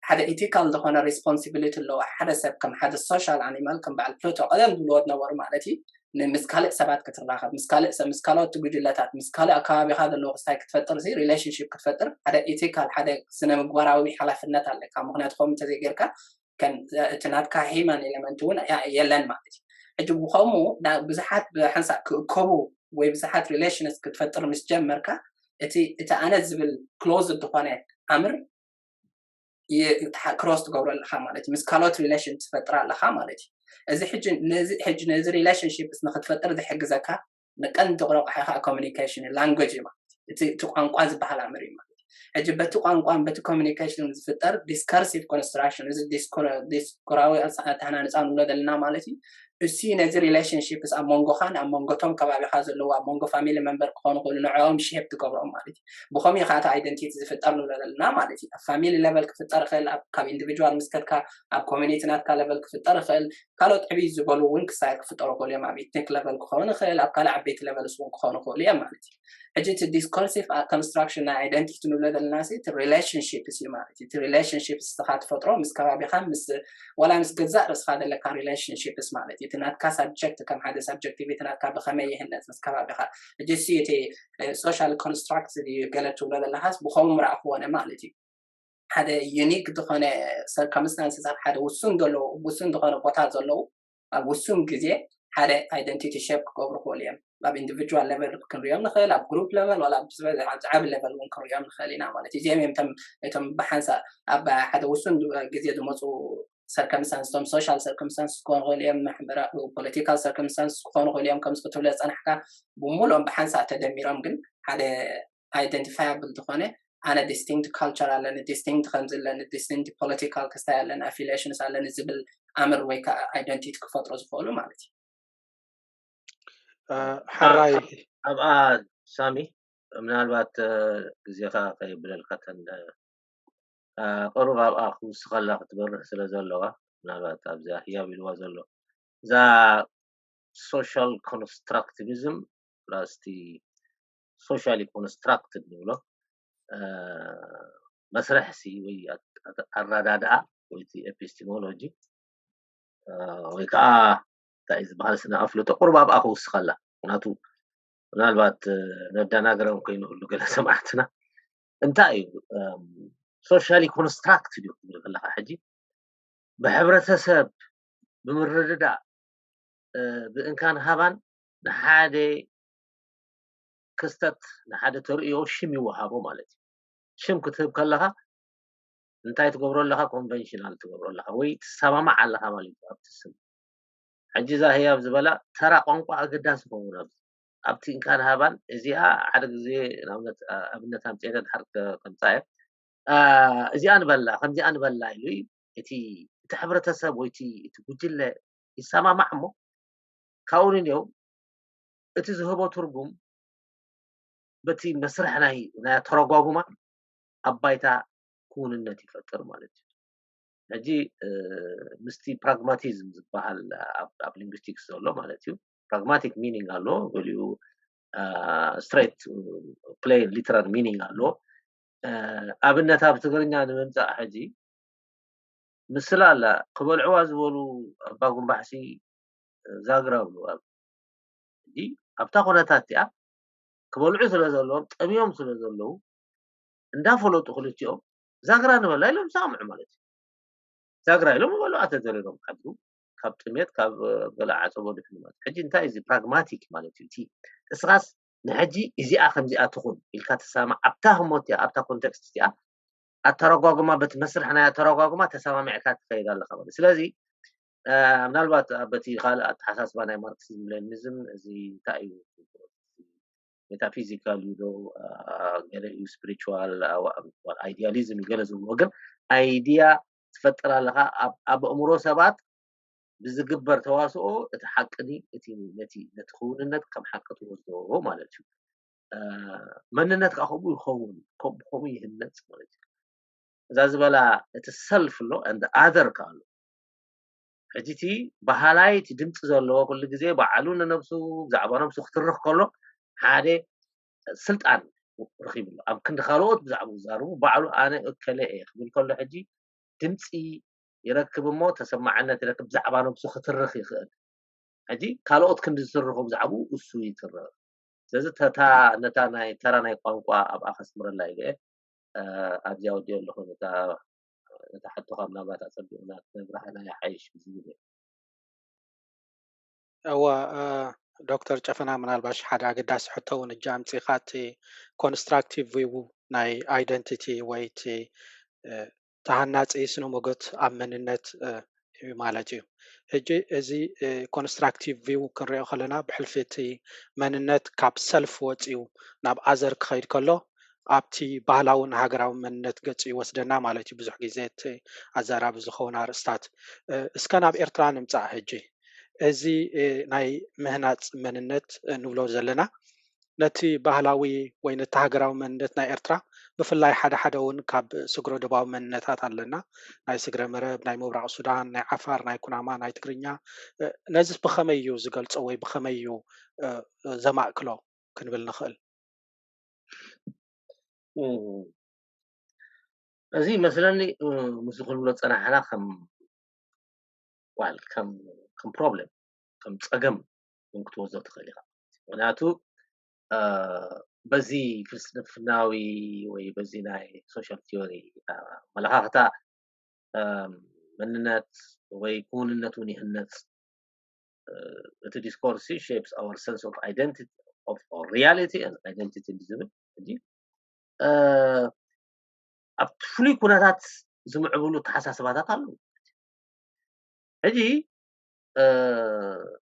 حدا ethical دخونا responsibility اللو حدا سب كم حدا social animal كم بعد بلوتو قدم دلوت نور مالتي مسكالة سبات كترلاخد مسكالة تقول لاتات مسكالة أكابي هذا اللو سايك تفتر زي relationship كتفتر حدا ethical حدا سنة مقبراوي حلا في النت على كام مهنات خوم تزيجركا كان تناتكا هيمان إلمنتون يلان مالتي أجيب خومو دا بزحات بحنسا كوبو وبزحات relations كتفتر مسجمركا إتي أنا زبل close الدخانات أمر كروس تقول لها مالتي مسكالوت ريليشن تفتر لها مالتي إذا حج نزل ريليشن شيب بس ناخد فترة ذي حق زكاة نكن تقرأ حيها communication language مالتي تقان قاز بحال أمري مالتي أجيب بتقان قام communication فتر discursive construction إذا discouraوي أنا نسأل ولاد لنا مالتي السي نزل ريليشن شيب بس أمونغو خان أمونغو توم كبابي خاز اللي هو أمونغو family member خانو كل نوعهم شيب تقرأ مالتي بخومي خاطر identity فتر ولاد لنا مالتي family level كفتر خيل أب كاب individual مسكت كا أب community نات كا level كفتر خيل كالو تعبي زبالو وين كسايك فتر كل يوم عبي تك level كخانو خيل أب كلا عبيت level سون كخانو كل يوم مالتي أجيت discursive construction identity ولاد الناس relationship سي مالتي relationship استخدت فترة مسكبابي خام مس ولا مسجزاء بس هذا اللي كان relationship مالتي تنات كا subject كم هذا subject تنات كا بخمية الناس مسكبابي خا جسيتي social constructs اللي قالت ولاد الناس بخوم رأخوانا مالتي هذا unique دخانة circumstances هذا وسون دخانة بطاز اللو وسون جزء هذا identity shape كبر كوليم لاب individual level كنريام نخيل لاب group level ولا بسبب عاب level ونكريام نخيلنا مالتي زي ما يتم بحنسا أب هذا وسون جزء دموسو circumstances تم social circumstances كون غليم محبرة political circumstances كون غليم كم سكتوا لس أنا حكا بمولهم بحنسا تدميرهم جن هذا identifiable دخانة أنا distinct culture لأن distinct خمس لأن distinct political كستايل لأن affiliations لأن زبل أمر ويك identity كفترة زفولو مالتي حراي أبقى سامي ምናልባት ግዜኻ ከይብለልካተን قرب أبقى خوس خلا ክትበርህ ስለ ዘለዋ ምናልባት ኣብዛ ህያብ ኢልዋ ዘሎ እዛ social constructivism ፕላስቲ socially constructed ንብሎ መስርሕ ሲ ወይ ኣረዳድኣ ወይ ኤፒስቴሞሎጂ ወይ ከዓ እንታይ ዝበሃል ስነ ኣፍልጦ ቁርብ ኣብኣ ክውስኽ ኣላ ምክንያቱ ምናልባት ነዳናግረም ኮይኑ ሁሉ ገለ ሰማዕትና እንታይ እዩ socially constructed እዩ ክብል ከለካ ሕጂ ብሕብረተሰብ ብምርድዳእ ብእንካን ሃባን ንሓደ ክስተት ንሓደ ተርእዮ ሽም ይወሃቦ ማለት እዩ ሽም ክትህብ ከለካ እንታይ ትገብሮ ኣለካ ኮንቨንሽናል ትገብሮ ኣለካ ወይ ትሰማማዕ ኣለካ ማለት እዩ ኣብቲ ስም ሕጂ እዛ ህያብ ዝበላ ተራ ቋንቋ ኣገዳሲ ክኸውን ኣብቲ እንካን ሃባን እዚኣ ሓደ ግዜ ንኣብነት ኣብነት ኣምፅአተ ድሓር ከምፃየ እዚኣ ንበላ ከምዚኣ ንበላ ኢሉ እቲ ሕብረተሰብ ወይ እቲ ጉጅለ ይሰማማዕ እሞ ካብኡ ንኔው እቲ ዝህቦ ትርጉም በቲ መስርሕ ናይ ተረጓጉማ ኣባይታ ኩንነት ይፈጥር ማለት እዩ ሕጂ ምስቲ ፕራግማቲዝም ዝበሃል ኣብ ሊንግዊስቲክስ ዘሎ ማለት እዩ pragmatic meaning አሎ ወሊዩ straight plain literal meaning አሎ ኣብነት ኣብ ትግርኛ ንምምጻእ ሕጂ ምስላ ኣላ ክበልዕዋ ዝበሉ ኣባጉም ባሕሲ ዛግራብሉ ሕጂ ኣብታ ኩነታት እያ ክበልዑ ስለ ዘለዎም ጠምዮም ስለ ዘለዉ እንዳፈለጡ ክልቲኦም ዛግራ ንበላ ኢሎም ሰምዑ ማለት እዩ ዛግራ ኢሎም በሉ ኣተዘሪሮም ሓዱ ካብ ጥሜት ካብ በላዕ ዓፀቦ ድሕንማት ሕጂ እንታይ እዚ ፕራግማቲክ ማለት እዩ እቲ እስኻስ ንሕጂ እዚኣ ከምዚኣ ትኹን ኢልካ ተሰማዕ ኣብታ ህሞት ኣብታ ኮንቴክስት እዚኣ ኣተረጓጉማ በቲ መስርሕ ናይ ኣተረጓጉማ ተሰማሚዕካ ትኸይድ ኣለካ ማለት ስለዚ ምናልባት በቲ ካልእ ኣተሓሳስባ ናይ ማርክሲዝም ሌኒዝም እዚ እንታይ እዩ ሜታፊዚካል ዩ ዶ ገለ እዩ ስፒሪቹዋል ኣይዲያሊዝም ገለ ዝብሎ ግን ኣይዲያ ትፈጥር ኣለካ ኣብ ኣእምሮ ሰባት ብዝግበር ተዋስኦ እቲ ሓቅኒ እቲ ነቲ ክውንነት ከም ሓቂ ትወስዶ ማለት እዩ መንነት ከዓ ከምኡ ይኸውን ከምኡ ይህነፅ ማለት እዩ እዛ ዝበላ እቲ ሰልፍ ሎ and the other ካሎ ሕጂ እቲ ባህላይ እቲ ድምፂ ዘለዎ ኩሉ ግዜ ባዕሉ ንነብሱ ብዛዕባ ነብሱ ክትርኽ ከሎ ሓደ ስልጣን ረኺብሉ ኣብ ክንዲ ካልኦት ብዛዕባ ዝዛረቡ ባዕሉ ኣነ እከለ እየ ክብል ከሎ ሕጂ دمصي يركب مو تسمعنا تركب زعبانو بسو خطرخ يخل حجي كالوت كند زرخو زعبو اسو يتر ስለዚ ነታ ናይ ተራ ናይ ቋንቋ ኣብ ኣኸስምረ ላይ ኣብዚያው ዲዮ ኣለኹ ነታ ሓቶኻ ምናልባት ኣፀቢቑና ክነግርሃና ይሓይሽ ዝብል هو دكتور ጨፈና ምናልባሽ ሓደ ኣገዳሲ ሕቶ እውን እጃ ኣምፂኻ እቲ ኮንስትራክቲቭ ቪው ናይ ኣይደንቲቲ ወይ እቲ ተሃናፂ ስነ ሞገት ኣብ መንነት እዩ ማለት እዩ ሕጂ እዚ ኮንስትራክቲቭ ቪው ክንሪኦ ከለና ብሕልፊ እቲ መንነት ካብ ሰልፍ ወፂኡ ናብ ኣዘር ክኸይድ ከሎ ኣብቲ ባህላውን ሃገራዊ መንነት ገጽ ይወስደና ማለት እዩ ብዙሕ ግዜ እቲ ኣዘራቢ ዝኸውን ኣርእስታት እስከ ናብ ኤርትራ ንምፃእ ሕጂ እዚ ናይ ምህናፅ መንነት ንብሎ ዘለና ነቲ ባህላዊ ወይ ነቲ ሃገራዊ መንነት ናይ ኤርትራ ብፍላይ ሓደ ሓደ እውን ካብ ስግሮ ደባዊ መንነታት ኣለና ናይ ስግረ መረብ ናይ ምብራቅ ሱዳን ናይ ዓፋር ናይ ኩናማ ናይ ትግርኛ ነዚ ብኸመይ እዩ ዝገልፆ ወይ ብኸመይ እዩ ዘማእክሎ ክንብል ንኽእል እዚ መስለኒ ምስ ክንብሎ ፀናሕና ከም ፕሮብለም ከም ፀገም ክትወስዶ ትኽእል ኢኻ ምክንያቱ በዚ ፍልስፍናዊ ወይ በዚ ናይ ሶሻል ቲዮሪ መለኻኽታ መንነት ወይ ክውንነት እውን ይህነፅ እቲ ዲስኮርስ shapes our sense of identity of our reality and identity ዝብል እንጂ ኣብ ፍሉይ ኩነታት ዝምዕብሉ ተሓሳስባታት ኣለዉ ሕጂ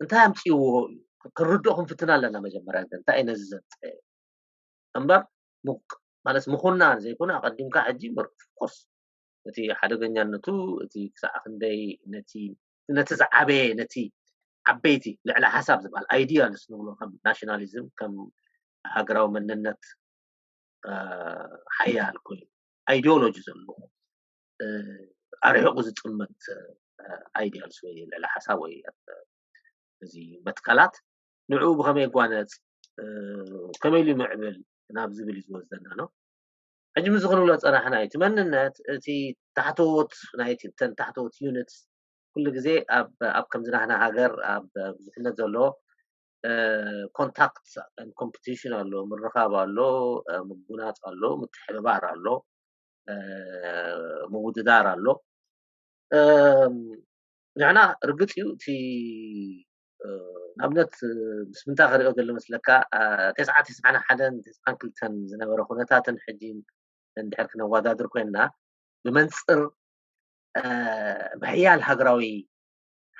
እንታይ ኣምፂዎ ክንርድኦ ክንፍትና ኣለና መጀመርያ እንታይ ነዚ ዘምፅአ እምበር ማለት ምኹናን ዘይኮነ ኣቐዲምካ ሕጂ ኮርስ እቲ ሓደገኛነቱ እቲ ክሳዕ ክንደይ ነቲ ዝዓበየ ነቲ ዓበይቲ ልዕሊ ሓሳብ ዝበሃል ኣይዲያልስ ንብሎ ከም ናሽናሊዝም ከም ሃገራዊ መንነት ሓያል ኮይኑ ኣይዲዮሎጂ ዘለዎ ኣርሒቑ ዝጥመት ኣይዲያልስ ወይ ልዕሊ ሓሳብ ወይ እዚ መትከላት ንዕኡ ብኸመይ ጓነፅ ከመይ ኢሉ ይምዕብል ናብ ዝብል ዝወስደና ነው ሕጂ ምዝ ክንብሎ ፀናሕና እቲ መንነት እቲ ታሕተዎት ናይቲ ታሕተዎት ዩኒት ኩሉ ግዜ ኣብ ከምዝናህና ሃገር ኣብ ብዙሕነት ዘለዎ ኮንታክት ኮምፒቲሽን ኣሎ ምርኻብ ኣሎ ምጉናፅ ኣሎ ምትሕብባር ኣሎ ምውድዳር ኣሎ ንሕና ርግፅ እዩ እቲ ንኣብነት ምስ ምንታይ ክሪኦ ዘሎ መስለካ 991 ዝነበረ ኩነታትን ሕጂ እንድሕር ክነወዳድር ኮይንና ብመንፅር ምሕያል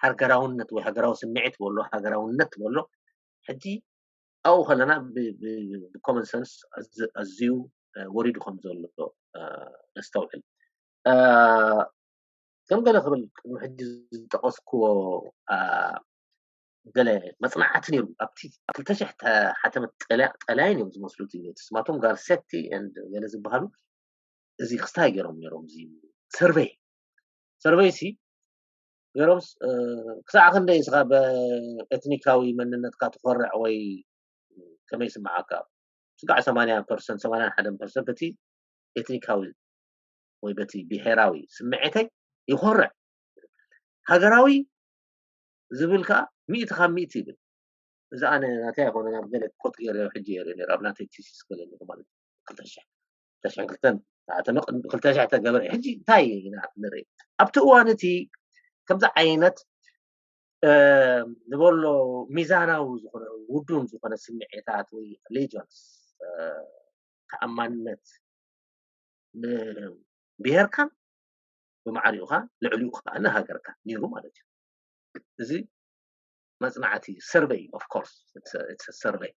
ሃገራውነት ወይ ሃገራዊ ስምዒት በሎ ሃገራውነት በሎ ሕጂ ኣብኡ ከለና ብኮመን ሰንስ ኣዝዩ ወሪዱ ከም ዘሎ ነስተውዕል ከም ገለ ክብል ቅድሚ ሕጂ ዝጠቐስክዎ ገለ መፅናዕቲ ነይሩ ኣብቲ 2000 ሓተመት ጠላይን እዮም ዝመስሉ ስማቶም ጋርሴቲ ገለ ዝበሃሉ እዚ ክስታይ ገይሮም ነይሮም እዚ ሰርቬይ ሲ ገይሮም ክሳዕ ክንደይ ስኻ በኤትኒካዊ መንነትካ ትኮርዕ ወይ ከመይ ስማዓካ ስጋዕ 80% 81% በቲ ኤትኒካዊ ወይ በቲ ብሄራዊ ስምዒተይ ይኮርዕ ሃገራዊ ዝብልካ 100 ካብ 100 ይብል እዚ ኣነ ናተይ ኣይኮነ ናብ ገለ ኮት ገይረ ሕጂ ነይሩ ኣብ ናተይ ቲሲስ ገለ ነይሩ ማለት 2000 ተገበረ ሕጂ እንታይ ኢና ንርኢ ኣብቲ እዋን እቲ ከምዚ ዓይነት ንበሎ ሚዛናዊ ዝኾነ ውዱን ዝኾነ ስምዒታት ወይ ሌጀንስ ተኣማንነት ብሄርካን ብማዕሪኡኻ ልዕሊኡኻ ንሃገርካ ነይሩ ማለት እዩ እዚ መፅናዕቲ ሰርቬይ ኦፍ ኮርስ ኢትስ ሰርቬይ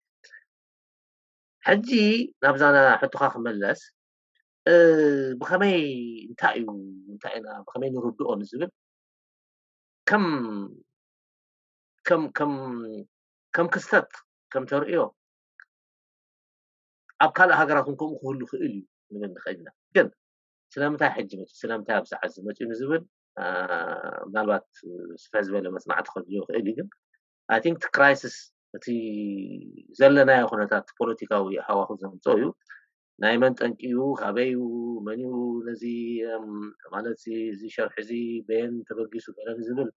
ሕጂ ናብዛና ሕቶኻ ክመለስ ብኸመይ እንታይ እዩ እንታይ ኢና ብኸመይ ንርድኦ ንዝብል ከም ክስተት ከም ተርእዮ ኣብ ካልእ ሃገራት ከምኡ ክህሉ ክእል እዩ ንብል ንኽእል ኢና ግን ስለምንታይ ሕጂ መፅኡ ስለምንታይ ኣብ ሰዓት ዝመፅኡ ንዝብል ምናልባት ስፍሕ ዝበለ መፅናዕቲ ከድልዮ ክእል እዩ ግን ኣይ ቲንክ እቲ ክራይሲስ እቲ ዘለናዮ ኩነታት ፖለቲካዊ ሃዋህው ዘምፅኦ እዩ ናይ መን ጠንቂዩ ካበዩ መንዩ ነዚ ማለት እዚ ሸርሒ እዚ በን ተበጊሱ ገለ ዝብል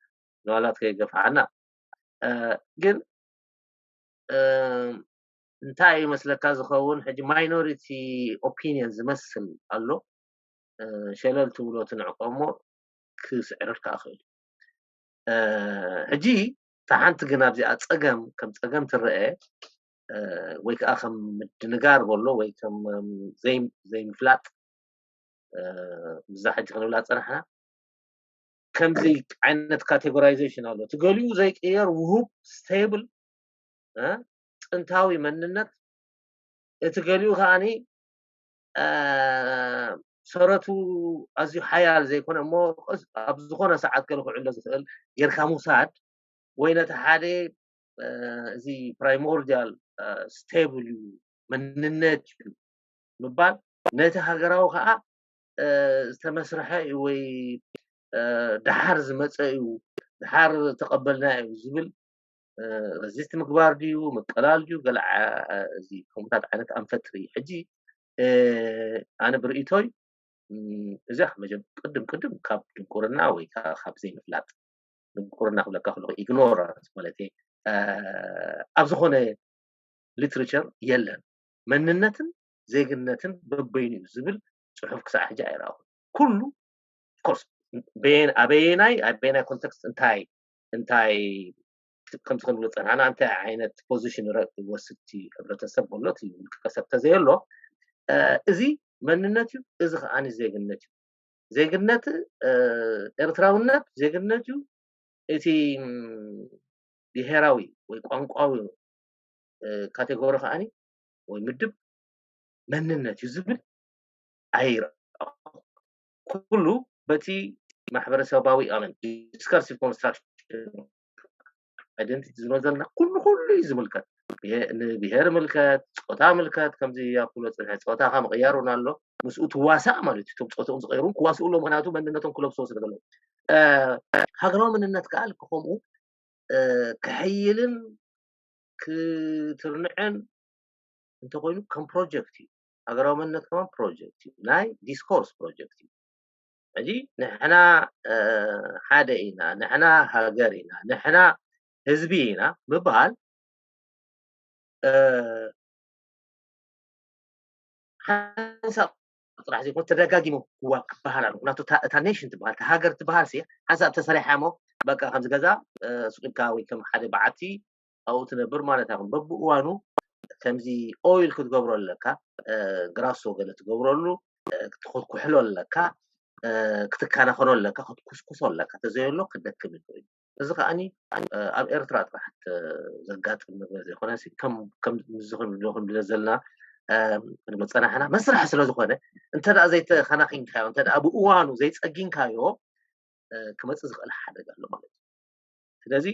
ንዋላት ከይገፋዓና ግን እንታይ ይመስለካ ዝኸውን ሕጂ ማይኖሪቲ ኦፒኒየን ዝመስል ኣሎ ሸለል ትብሎ ትንዕቆሞ ክስዕርልካ ክእል ሕጂ ታሓንቲ ግን ኣብዚኣ ፀገም ከም ፀገም ትርአ ወይ ከዓ ከም ምድንጋር በሎ ወይ ከም ዘይምፍላጥ ብዛ ሕጂ ክንብላ ፀናሕና ከምዚ ዓይነት ካቴጎራይዜሽን ኣሎ ትገሊኡ ዘይቅየር ውሁብ ስቴብል ጥንታዊ መንነት እቲ ገሊኡ ከዓኒ ሰረቱ ኣዝዩ ሓያል ዘይኮነ እሞ ኣብ ዝኾነ ሰዓት ገለ ክዕሎ ዝኽእል ጌርካ ምውሳድ ወይ ነቲ ሓደ እዚ ፕራይሞርዲያል ስቴብል እዩ መንነት እዩ ምባል ነቲ ሃገራዊ ከዓ ዝተመስረሐ እዩ ወይ ድሓር ዝመፀ እዩ ድሓር ተቐበልና እዩ ዝብል ረዚስት ምግባር ድዩ ምቅላል ድዩ ገለ እዚ ከምታት ዓይነት ኣንፈትሪ ሕጂ ኣነ ብርእቶይ እዚ ቅድም ካብ ድንቁርና ወይ ካብ ዘይምፍላጥ ድንቁርና ክብለካ ከለኹ ኢግኖራንስ ማለት ኣብ ዝኾነ ሊትሬቸር የለን መንነትን ዜግነትን በበይኑ እዩ ዝብል ፅሑፍ ክሳዕ ሕጂ ኣይረኣኹን ኩሉ ኮርስ ኣበየናይ ኮንቴክስት እንታይ ከም ትኽንብሎ ፀናሕና እንታይ ዓይነት ፖዚሽን ወስድቲ ሕብረተሰብ በሎት እዩ ውልቀ ሰብ ተዘየሎ እዚ መንነት እዩ እዚ ከዓኒ ዜግነት እዩ ዜግነት ኤርትራውነት ዜግነት እዩ እቲ ብሄራዊ ወይ ቋንቋዊ ካቴጎሪ ከዓኒ ወይ ምድብ መንነት እዩ ዝብል ኣይረኣኹን ኩሉ በቲ ማሕበረሰባዊ ኣመን ዲስከርሲቭ ኮንስትራክሽን አይደንቲቲ ዝመዘልና ኩሉ እዩ ዝምልከት ንብሄር ምልከት ፆታ ምልከት ከምዚ ኣብኩሎ ፅንሐ ፆታካ ምቕያሩን ኣሎ ምስኡ ትዋሳእ ማለት እዩ እቶም ፆትኦም ዝቐይሩን ክዋስኡሎ ምክንያቱ መንነቶም ክለብስዎ ስለ ዘለዎ ሃገራዊ መንነት ከዓ ልክ ከምኡ ክሕይልን ክትርንዕን እንተኮይኑ ከም ፕሮጀክት እዩ ሃገራዊ መንነት ከማ ፕሮጀክት እዩ ናይ ዲስኮርስ ፕሮጀክት እዩ ሕጂ ንሕና ሓደ ኢና ንሕና ሃገር ኢና ንሕና ህዝቢ ኢና ምባል ሓንሳብ ጥራሕ ዘይኮነ ተደጋጊሙ ክበሃል ኣሎ ምክንያቱ እታ ኔሽን ትበሃል እታ ሃገር ትበሃል ሲ ሓንሳብ ተሰሪሓ ሞ በቃ ከምዚ ገዛ ስቁልካ ወይ ከም ሓደ በዓቲ ኣብኡ ትነብር ማለት ኣይኮን በብእዋኑ ከምዚ ኦይል ክትገብሮ ኣለካ ግራሶ ገለ ትገብረሉ ክትኩሕሎ ኣለካ ክትከናኸኖ ኣለካ ክትኩስኩሶ ኣለካ ተዘየሎ ክደክም ይኽእል እዚ ከዓኒ ኣብ ኤርትራ ጥራሕ ዘጋጥም ነገር ዘይኮነ ከም ዝኽንብሎ ዘለና መፀናሕና መስርሕ ስለ ዝኾነ እንተዳ ዘይተኸናኺንካዮ እንተዳ ብእዋኑ ዘይፀጊንካዮ ክመፅእ ዝኽእል ሓደጋ ኣሎ ማለት እዩ ስለዚ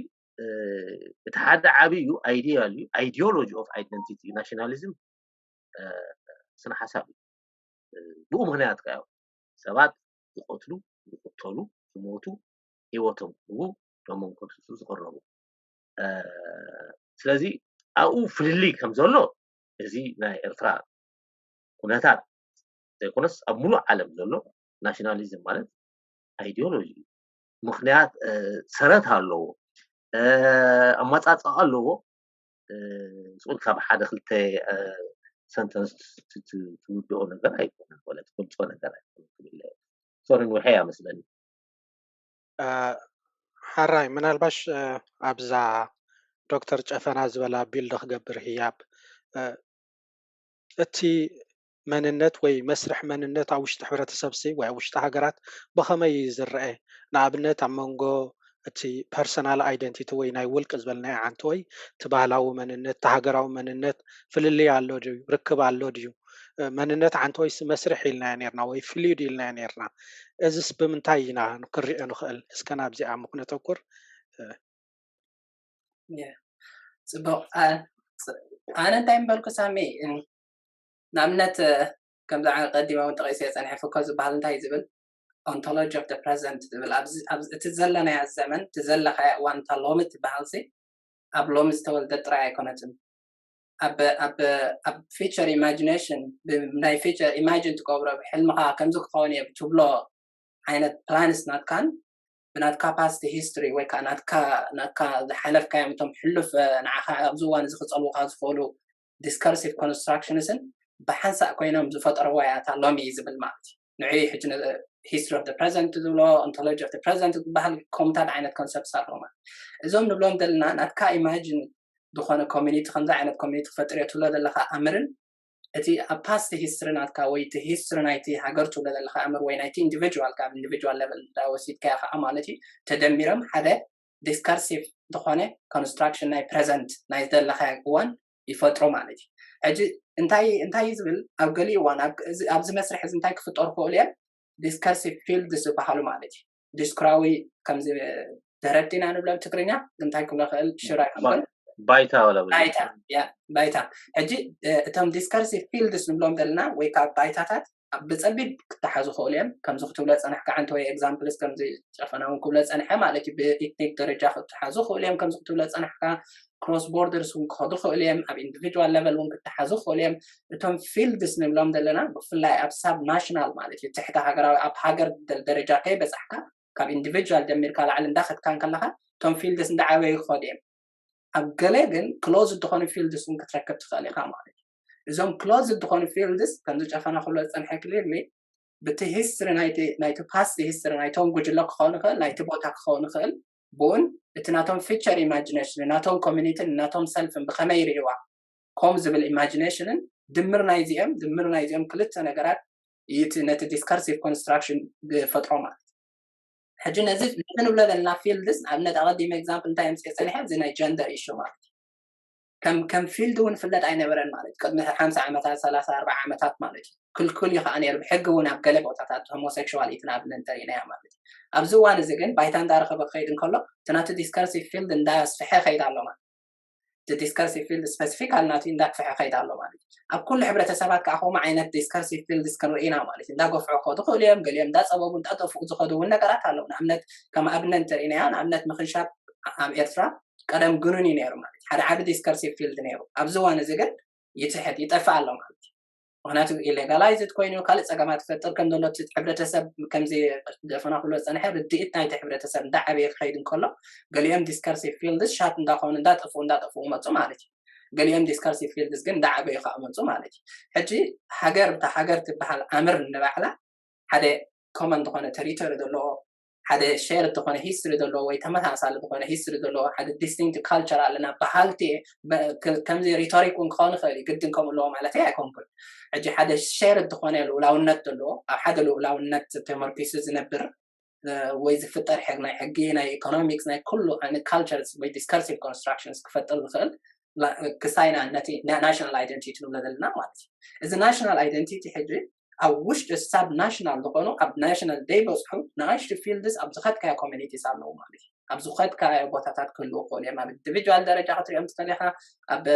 እቲ ሓደ ዓብይ እዩ ኣይዲያል እዩ ኣይዲዮሎጂ ኦፍ ኣይደንቲቲ ናሽናሊዝም ስነ ሓሳብ እዩ ብኡ ምክንያት ከ ሰባት ዝቆትሉ ዝቁተሉ ዝሞቱ ሂወቶም ክህቡ ደሞም ከፍስሱ ዝቀረቡ ስለዚ ኣብኡ ፍልልይ ከም ዘሎ እዚ ናይ ኤርትራ ኩነታት ዘይኮነስ ኣብ ሙሉእ ዓለም ዘሎ ናሽናሊዝም ማለት ኣይዲዮሎጂ ምክንያት ሰረት ኣለዎ ኣመፃፅኣ ኣለዎ ስቁልካ ብሓደ ክልተ ሰንተንስ ትውድኦ ነገር ኣይኮነን ወላ ትገልፆ ነገር ኣይኮነን ሶርን ውሕያ መስለኒ ሓራይ ምናልባሽ ኣብዛ ዶክተር ጨፈና ዝበላ ቢልድ ክገብር ህያብ እቲ መንነት ወይ መስርሕ መንነት ኣብ ውሽጢ ሕብረተሰብ ወይ ኣብ ውሽጢ ሃገራት ብኸመይ ዝርአ ንኣብነት ኣብ መንጎ እቲ ፐርሰናል ኣይደንቲቲ ወይ ናይ ውልቂ ዝበልናዮ ዓንቲ ወይ እቲ ባህላዊ መንነት እቲ ሃገራዊ መንነት ፍልልይ ኣሎ ድዩ ርክብ ኣሎ ድዩ መንነት ዓንቲ ወይስ መስርሕ ኢልናዮ ነርና ወይ ፍሉድ ኢልናዮ ነርና እዚስ ብምንታይ ኢና ክንሪኦ ንኽእል እስከ ናብዚኣ ምክነተኩር ፅቡቅ ኣነ እንታይ ምበልኩ ሳሚ ንኣብነት ከምዚ ቀዲማ እውን ጠቂሰ ፀኒሐ ፎከስ ዝበሃል እንታይ ዝብል ontology of the present ዝብል እቲ ዘለናያ ዘመን እቲ ዘለኻያ እዋን እታ ሎሚ ትበሃል ሲ ኣብ ሎሚ ዝተወልደ ጥራይ ኣይኮነትን اب فيتشر ايماجينيشن بناي فيتشر ايماجين تقبره بحلمها كمزو كوني بتبلو عينت بلانس نات كان بنات كاباسيتي هيستوري وي كانت ناتكا حلف كايمتهم حلف نعخا ابزوان زخصلو خازفولو discursive constructionism بحنسا كوينهم زفطر وايات لومي زبل مالتي نعي حجنا history of the present تدولو ontology of the present بحال كومتات عينت concept صارهما ازوم نبلوم دلنا ناتكا imagine دخونا community خمزة عينت community فترة تولد لها أمرن اتي past history ناتكا ويتي history نايتي هاجر تولد لها أمر وينايتي individual كاب individual level دا وسيد كاخ أمالتي تدميرم هذا discursive دخونا construction ناي present ناي دل لها قوان يفترو مالتي أجي انتاي زبل أو قلي وانا أبز مسرح انتاي كفتور فوليا discursive field سبحالو مالتي discrawi كم زي درتين أنا بلا تكرينا انتاي كم لخل شراي كمان بايتا ولا بايتا يا بايتا أجي تام discursive field نبلوم دلنا ويكا بايتاتات بتصبي تحازو خوليم كم زختو لات أنا حكى عن توي examples كم زي شافنا ونكم لات أنا حمالتي بإتنيك درجة خد تحازو خوليم كم زختو لات أنا حكى cross borders ونخدو خوليم أب individual level ونك تحازو خوليم تام fields نبلوم دلنا بفلا أب sub national مالتي تحت هاجر أب هاجر درجة كي بس حكى كاب individual دمير كلا على داخل كان كلها تام fields ندعوي خوليم أبجلجن closed دخان fields ونك تركب تخلي خامالتي إذا closed دخان fields كم زي شافنا خلص أنا حكي لي بتي history نايتي past history نايتهم جوجلك خانخل نايتي بوتك خانخل بون اتناتهم feature imagination ناتهم community ناتهم self بخمير يوا comes بالimagination دمر نايزيم كلت نجارات يتنات discursive construction بفترة حجي نزف نحن ولادنا fields عملنا تعرضي example times كسنة زي gender issue مالتي كم field ونفلت عينه برن مالتي قد مثل 5 عامات 3 4 عامات مالتي كل يخاني بحق ونبقلب وتعطات homosexuality نابل انترينا مالتي أبزوان زين بايتان دار خبر خيدن كله تناتو discursive field نداس في حق خيد الله مالتي the discursive field specific على ناتين داك في حق خيد الله مالتي أب كل حبرة تسابق كأخو معينة discursive field كانوا إينا مالتي دا قف عقود خوليهم قليهم دا صواب ونتأطف وزخدو ونقرات الله نعملت كما أبنا انترينا نعملت مخنشات عم إرثرا قدم قنوني نيرو مالتي هذا عاد discursive field نيرو أبزوان زين يتحد يتفع الله مالتي وهناتو illegalized كوينو كالت سجمات فتر كم دولة حبرة تسب كم زي دفنا كله أنا حبرة دقيقة نايت حبرة تسب دع بيه خيدن كله قليهم discursive fields شات نداخون ندات أفو ما تسمعلتي قليهم discursive fields جن دع بيه خا ما تسمعلتي حجي حجر تبحال أمر نبعلا هذا common دخانة territory دلو هذا share دخانة history دلو ويتمها سال دخانة history دلو هذا distinct culture لنا بحالتي كم زي rhetoric ونخان خيري قدن كم اللو مالتي أكون كل أجي هذا share الدخانة لو النت دلو أو هذا لو النت تمر pieces نبر ويز فتر حقنا حقينا economics نا كله عن cultures وي discursive constructions كفتر دخل كساينا نتي national identity نبلنا مالتي إذا national identity حجي أو وش السب ناشنال دقنو أب ناشنال داي بصحو نعيش في فيلدز أب زخات كا كوميونيتي سامو مالي أب زخات كا بوتاتات كله قولي ما بالديفيدوال درجة خاطر يوم تخليها أب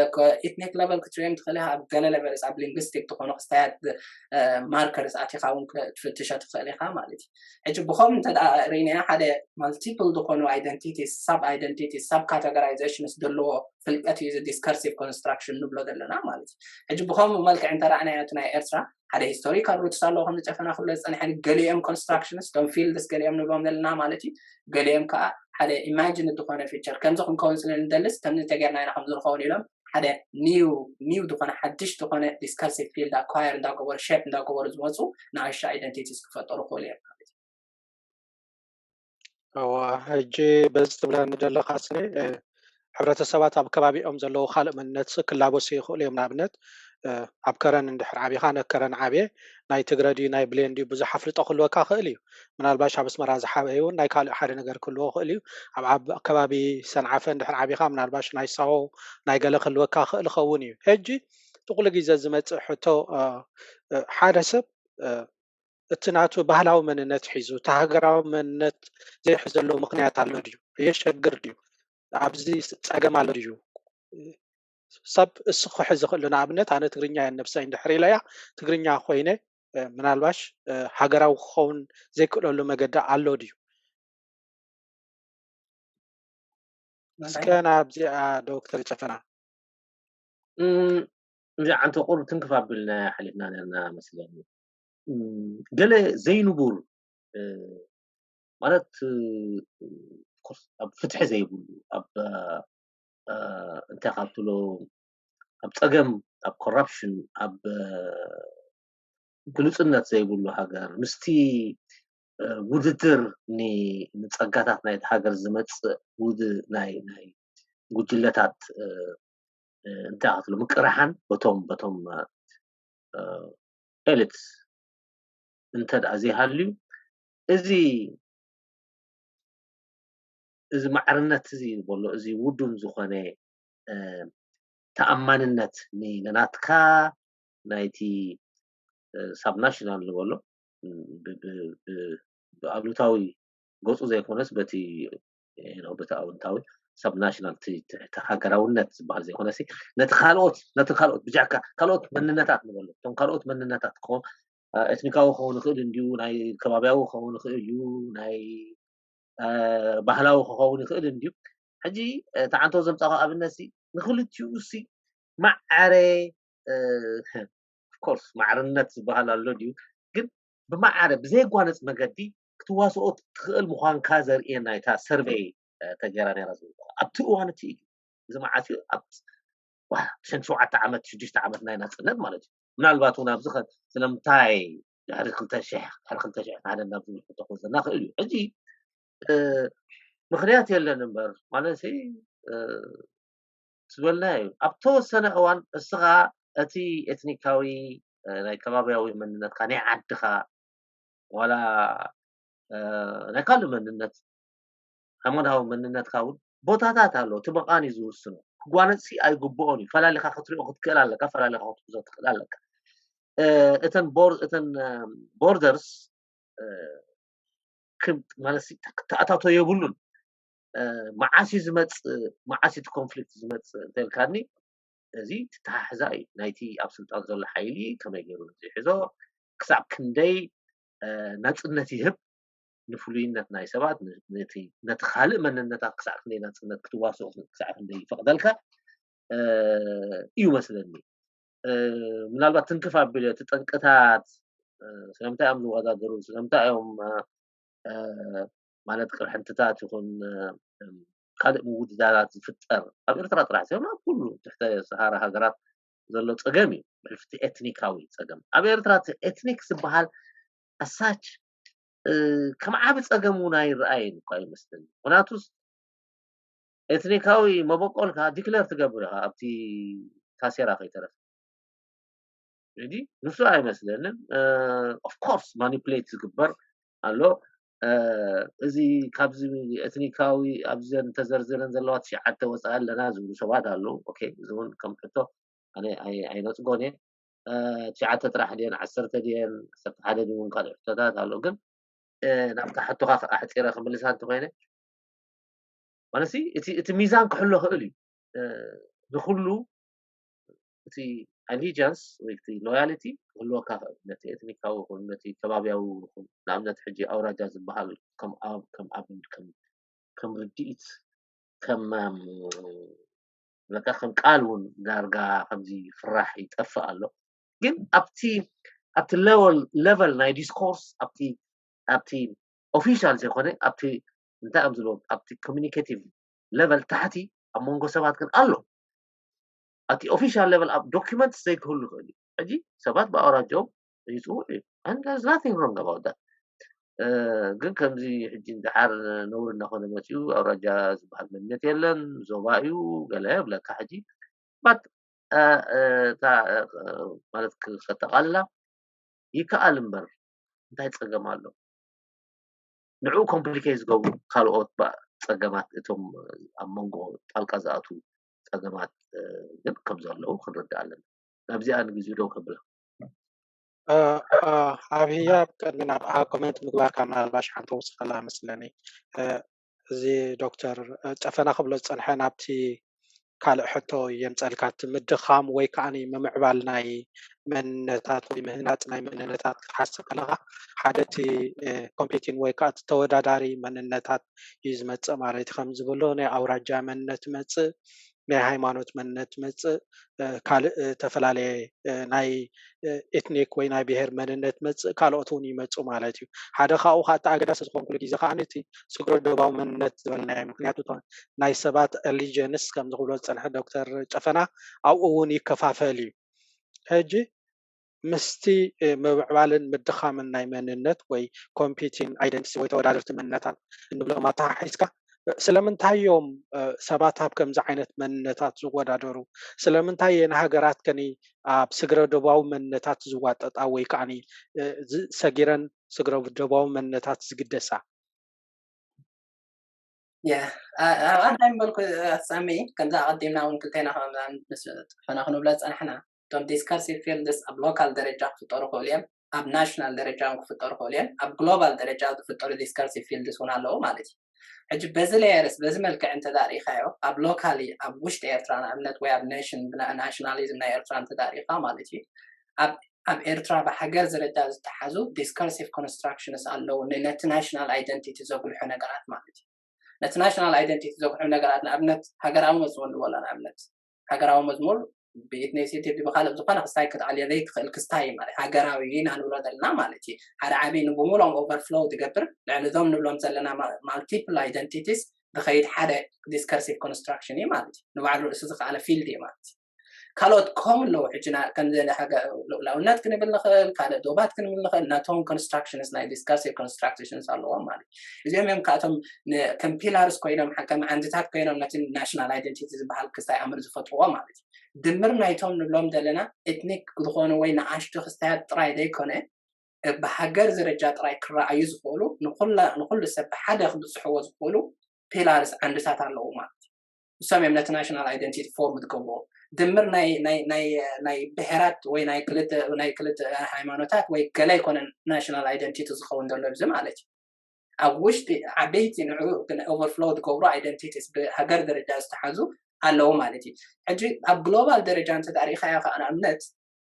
إثنيك ليفل كتير يوم تخليها أب جالا ليفلز أب لينغويستيك دقنو استعد ماركرز أتي خاون تفتشات تخليها مالي أجي بخوم تدا رينا هذا multiple دقنو identities sub identities sub categorizations دلو في الأتي discursive construction نبلو دلنا مالي أجي بخوم مالك عند رأنا ياتنا إرسا هذا historical roots صاروا هم نتفقنا خلص أنا حن قليهم constructions don't feel this قليهم نبغى لنا مالتي قليهم كا هذا imagine الدخان feature كم زخم council ندلس تم نتجرنا إحنا خمسة خوني لهم هذا new دخان حدش دخان discursive field acquire دا كور shape دا كور زمزو نعيش identities كفتروا خوليهم هجي بس تبلا ندل خاصني ሕብረተሰባት ኣብ ከባቢኦም ዘለዉ ካልእ መንነት ክላበሱ ይኽእሉ እዮም ንኣብነት ኣብ ከረን እንድሕር ዓብኻ ነከረን ዓብየ ናይ ትግረ ድዩ ናይ ብሌን ድዩ ብዙሕ ኣፍልጦ ክህልወካ ክእል እዩ ምናልባሽ ኣብ ኣስመራ ዝሓበየ እውን ናይ ካልእ ሓደ ነገር ክህልዎ ክእል እዩ ኣብ ከባቢ ሰንዓፈ እንድሕር ዓብኻ ምናልባሽ ናይ ሳሆ ናይ ገለ ክህልወካ ክእል ይኸውን እዩ ሕጂ ጥቕሉ ግዜ ዝመፅእ ሕቶ ሓደ ሰብ እቲ ናቱ ባህላዊ መንነት ሒዙ እቲ ሃገራዊ መንነት ዘይሕዘሉ ምክንያት ኣሎ ድዩ የሸግር ድዩ ኣብዚ ፀገም ኣሎ ድዩ ሰብ እስኹ ሕዚ ክእሉ ንኣብነት ኣነ ትግርኛ የነብሰይ እንድሕር ኢለያ ትግርኛ ኮይነ ምናልባሽ ሃገራዊ ክኸውን ዘይክእለሉ መገዲ ኣሎ ድዩ እስከ ናብዚኣ ዶክተር ጨፈና إذا عن تقول تنكفى حلفنا لنا مثلا قال زينبور مالت فتح زي يقول أب أنت قلت له أب تقم أب كوربشن أب بلوتنات زي يقول له هاجر مستي ውድድር ንፀጋታት ናይቲ ሃገር ዝመፅእ ናይ ጉጅለታት እንታይ ኣትሎ ምቅራሓን በቶም ኤሊትስ እንተዳ ዘይሃልዩ እዚ ማዕርነት እዚ በሎ እዚ ውዱን ዝኾነ ተኣማንነት ንናትካ ናይቲ ሳብ ናሽናል ዝበሎ ብኣሉታዊ ገፁ ዘይኮነስ በቲ በቲ ኣውንታዊ ሳብ ናሽናል ሃገራውነት ዝበሃል ዘይኮነስ ነቲ ካልኦት ብጃዕካ ካልኦት መንነታት ንበሎ እቶም ካልኦት መንነታት ኤትኒካዊ ክኸውን ይኽእል እንድዩ ናይ ከባቢያዊ ክኸውን ይኽእል እዩ ናይ ባህላዊ ክኸውን ይኽእል እንድዩ ሕጂ ተዓንቶ ዘምፃኸ ኣብነት ንክልቲኡ ማዕረ ኮርስ ማዕርነት ዝበሃል ኣሎ ድዩ ግን ብማዕረ ብዘይጓነፅ መገዲ ክትዋስኦ ትኽእል ምዃንካ ዘርእየና እታ ሰርቬይ ተገይራ ነይራ ኣብቲ እዋን እቲ እዚ መዓት ኣብ 7 ዓመት 6 ዓመት ናይ ናፅነት ማለት እዩ ምናልባት እውን ኣብዚ ስለምንታይ ድሕሪ 2000 ሓደ ናብ ዝብል ተኾዘና ክእል እዩ ሕጂ ምክንያት የለን እምበር ማለት ዝበልና እዩ ኣብ ተወሰነ እዋን እስኻ እቲ ኤትኒካዊ ናይ ከባቢያዊ መንነትካ ናይ ዓድኻ ዋላ ናይ ካልእ መንነት ሃይማኖታዊ መንነትካ እውን ቦታታት ኣሎ እቲ መቃኒ ዝውስኖ ክጓነፅ ኣይግብኦን እዩ ፈላሊኻ ክትሪኦ ክትክእል ኣለካ ፈላሊኻ ክትሕዞ ትኽእል ኣለካ እተን ቦርደርስ ማለት ተኣታቶ የብሉን መዓሲ እቲ ኮንፍሊክት ዝመፅእ እንተልካኒ እዚ ተታሕዛ እዩ ናይቲ ኣብ ስልጣን ዘሎ ሓይሊ ከመይ ገይሩ ሒዞ ክሳብ ክንደይ ናፅነት ይህብ ንፍሉይነት ናይ ሰባት ነቲ ካልእ መንነታት ክሳብ ክንደይ ናፅነት ክትዋስኦ ክሳብ ክንደይ ይፈቅደልካ እዩ መስለኒ ምናልባት ትንክፍ ኣቢለ እቲ ጠንቅታት ስለምንታይ እዮም ዝወዳደሩ ስለምንታይ እዮም ማለት ቅርሕንትታት ይኹን ካልእ ምውድዳራት ዝፍጠር ኣብ ኤርትራ ጥራሕ ዘይኮነ ኣብ ኩሉ ትሕተ ሰሃራ ሃገራት ዘሎ ፀገም እዩ ብሕፍቲ ኤትኒካዊ ፀገም ኣብ ኤርትራ ኤትኒክ ዝበሃል ኣሳች ከም ዓብ ፀገም እውን ኣይረኣይን እኳ ይመስለኒ ምክንያቱስ ኤትኒካዊ መበቆልካ ዲክለር ትገብር ኢኻ ኣብቲ ታሴራ ከይተረፍ እንጂ ንሱ ኣይመስለንን ኦፍኮርስ ማኒፕሌት ዝግበር ኣሎ እዚ ካብዚ ኤትኒካዊ ኣብዘን ተዘርዝረን ዘለዋ 9 ወፃኢ ኣለና ዝብሉ ሰባት ኣለዉ ኦኬ እዚ እውን ከም ሕቶ ኣነ ኣይነፅጎን እየ 9 ጥራሕ ድየን 10 ድየን 11 ድን ካልእ ሕቶታት ኣሎ ግን ናብታ ሕቶኻ ኣሕፂረ ክምልሳ እንተኮይነ ማለት እቲ ሚዛን ክሕሎ ክእል እዩ ንኩሉ እቲ allegiance ወይ እቲ loyalty ክህልወካ ክእል ነቲ ኤትኒካዊ ይኹን ነቲ ከባቢያዊ ይኹን ንኣብነት ሕጂ ኣውራጃ ዝበሃል ከም ርድኢት ከም ቃል እውን ዳርጋ ከምዚ ፍራሕ ይጠፍእ ኣሎ ግን ኣብቲ ሌቨል ናይ ዲስኮርስ ኣብቲ ኦፊሻል ዘይኮነ ኣብቲ እንታይ እዮም ዝብሎ ኣብቲ ኮሚኒኬቲቭ ሌቨል ታሕቲ ኣብ መንጎ ሰባት ግን ኣሎ ኣብቲ ኦፊሻል ሌቨል ኣብ ዶክመንት ዘይክህሉ ይኽእል እዩ ሕጂ ሰባት ብኣውራጃኦም ይፅውዑ እዩ and there's nothing wrong about that ግን ከምዚ ሕጂ እንድሓር ነውር እናኾነ መፅኡ ኣውራጃ ዝበሃል መንነት የለን ዞባ እዩ ገለ ብለካ ሕጂ ማለት ከተቃልላ ይከኣል እምበር እንታይ ፀገም ኣሎ ንዑ ኮምፕሊኬት ዝገብሩ ካልኦት ፀገማት እቶም ኣብ መንጎ ጣልቃ ዝኣቱ ፀገማት ግን ከም ዘለዉ ክንርዳእ ኣለና ናብዚኣ ንግዜኡ ደው ከብላ ኣብ ህያብ ቅድሚ ናብኣ ኮሜንት ምግባርካ ምናልባሽ ሓንቲ ውስኸላ መስለኒ እዚ ዶክተር ጨፈና ክብሎ ዝፀንሐ ናብቲ ካልእ ሕቶ የምፀልካ ምድኻም ወይ ከዓኒ ምምዕባል ናይ መንነታት ወይ ምህናፅ ናይ መንነታት ክትሓስብ ከለካ ሓደ እቲ ኮምፒቲን ወይ ከዓ ተወዳዳሪ መንነታት እዩ ዝመፅእ ማለት ከም ዝብሎ ናይ ኣውራጃ መንነት መፅእ ናይ ሃይማኖት መንነት መጽእ ካልእ ተፈላለየ ናይ ኤትኒክ ወይ ናይ ብሔር መንነት መጽእ ካልኦት እውን ይመጹ ማለት እዩ ሓደ ካብኡ ከዓ ኣገዳሲ ዝኾን ኩሉ ግዜ ከዓ ነቲ ስግሮ ደባዊ መንነት ዝበልናዮ ምክንያቱ ናይ ሰባት ሪሊጅንስ ከም ዝብሎ ዝጸንሐ ዶክተር ጨፈና ኣብኡ እውን ይከፋፈል እዩ ሕጂ ምስቲ ምብዕባልን ምድኻምን ናይ መንነት ወይ ኮምፒቲንግ አይደንቲቲ ወይ ተወዳደርቲ መንነታት እንብሎም ኣተሓሒዝካ ስለምንታይ እዮም ሰባት ኣብ ከምዚ ዓይነት መንነታት ዝወዳደሩ ስለምንታይ ንሃገራት ከኒ ኣብ ስግረ ደባዊ መንነታት ዝዋጠጣ ወይ ከዓኒ ሰጊረን ስግረ ደባዊ መንነታት ዝግደሳ ኣዳይም በልኩ ሳሚ ከምዛ ቀዲምና እውን ክልቴና ፈናክንብለ ፀናሕና እቶም ዲስከርሲቭ ፊልድስ ኣብ ሎካል ደረጃ ክፍጠሩ ክእሉ እዮም ኣብ ናሽናል ደረጃ ክፍጠሩ ክእሉ እዮም ኣብ ግሎባል ደረጃ ዝፍጠሩ ዲስከርሲቭ ፊልድስ እውን ኣለዉ ማለት እዩ ሕጂ በዚ ሌየርስ በዚ መልክዕ እንተዳሪእካዮ ኣብ ሎካሊ ኣብ ውሽጢ ኤርትራ ንኣብነት ወይ ኣብ ናሽናሊዝም ናይ ኤርትራ እንተዳሪእካ ማለት እዩ ኣብ ኤርትራ ብሓገር ደረጃ ዝተሓዙ ዲስከርሲቭ ኮንስትራክሽንስ ኣለዉ ነቲ ናሽናል አይደንቲቲ ዘጉልሑ ነገራት ማለት እዩ ነቲ ናሽናል አይደንቲቲ ዘጉልሑ ነገራት ንኣብነት ሃገራዊ መዝሙር ንበሎ ንኣብነት ሃገራዊ መዝሙር ብኢትኒሲቲ ብካልእ ዝኾነ ክስታይ ክትዓልየ ዘይትኽእል ክስታይ ማለት ሃገራዊ ኢና ንብሎ ዘለና ማለት እዩ ሓደ ዓብይ ንብሙሎም ኦቨርፍሎው ትገብር ልዕሊ እዞም ንብሎም ዘለና ማልቲፕል አይደንቲቲስ ብኸይድ ሓደ ዲስከርሲቭ ኮንስትራክሽን እዩ ማለት እዩ ንባዕሉ ርእሱ ዝከኣለ ፊልድ እዩ ማለት እዩ ካልኦት ከምኡ ኣለዉ ሕጂና ከምዚ ለውነት ክንብል ንኽእል ካልእ ዶባት ክንብል ንኽእል ናቶም ኮንስትራክሽንስ ናይ ዲስከርሲቭ ኮንስትራክሽንስ ኣለዎም ማለት እዩ እዚኦም እዮም ካእቶም ከም ፒላርስ ኮይኖም ከም ዓንድታት ኮይኖም ነቲ ናሽናል አይደንቲቲ ዝበሃል ክስታይ ኣምር ዝፈጥርዎ ማለት እዩ ድምር ናይቶም ንብሎም ዘለና ኤትኒክ ዝኾኑ ወይ ንኣሽቱ ክስታያት ጥራይ ዘይኮነ ብሃገር ደረጃ ጥራይ ክረኣዩ ዝኽእሉ ንኩሉ ሰብ ብሓደ ክብፅሕዎ ዝኽእሉ ፒላርስ ዓንድታት ኣለዉ ማለት እዩ እሶም እዮም ነቲ ናሽናል አይደንቲቲ ፎርም ዝገብርዎ ድምር ናይ ብሔራት ወይ ናይ ክልተ ሃይማኖታት ወይ ገለ ይኮነ ናሽናል አይደንቲቲ ዝኸውን ዘሎ እዚ ማለት እዩ ኣብ ውሽጢ ዓበይቲ ንዕኡ ኦቨርፍሎው ዝገብሩ አይደንቲቲስ ብሃገር ደረጃ ዝተሓዙ ኣለዉ ማለት እዩ ሕጂ ኣብ ግሎባል ደረጃ እንተዳሪእካዮ ከዓ ንኣብነት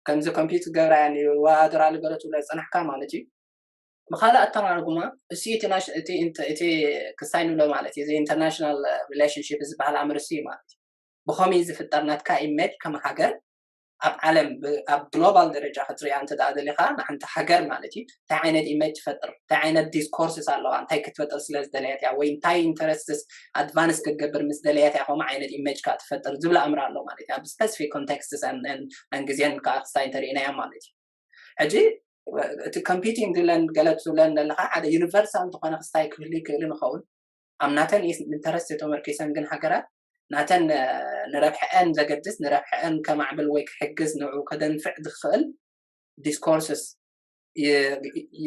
ከምዚ ኮምፒውተር ገብራያ ዋድራሊ ገለ ትብሎ ፀናሕካ ማለት እዩ ብካልእ ኣተራርጉማ እቲ ክስታይ ንብሎ ማለት እዩ ኢንተርናሽናል ሪሌሽንሽፕ ዝበሃል ኣምርሲ ማለት እዩ ብኸመይ ዝፍጠር ናትካ ኢሜጅ ከም ሃገር ኣብ ዓለም ኣብ ግሎባል ደረጃ ክትሪኣ እንተደኣ ደሊኻ ንሓንቲ ሃገር ማለት እዩ እንታይ ዓይነት ኢሜጅ ትፈጥር እንታይ ዓይነት ዲስኮርስስ ኣለዋ እንታይ ክትፈጥር ስለ ዝደለየት እያ ወይ እንታይ ኢንተረስትስ ኣድቫንስ ክትገብር ምስ ደለየት እያ ከምኡ ዓይነት ኢሜጅ ከዓ ትፈጥር ዝብል ኣምራ ኣሎ ማለት እዩ ኣብ ስፔሲፊክ ኮንቴክስትስ ግዜን ከዓ ክስታይ እንተሪእናዮ ማለት እዩ ሕጂ እቲ ኮምፒቲንግ ድለን ገለ ትብለን ዘለካ ሓደ ዩኒቨርሳል ዝኾነ ክስታይ ክህሉ ይክእል ንኸውን ኣብ ናተን ኢንተረስት ተመርኪሰን ግን ሃገራት ናተን ንረብሐአን ዘገድስ ንረብሐአን ከማዕብል ወይ ክሕግዝ ንዕኡ ከደንፍዕ ዝኽእል ዲስኮርስስ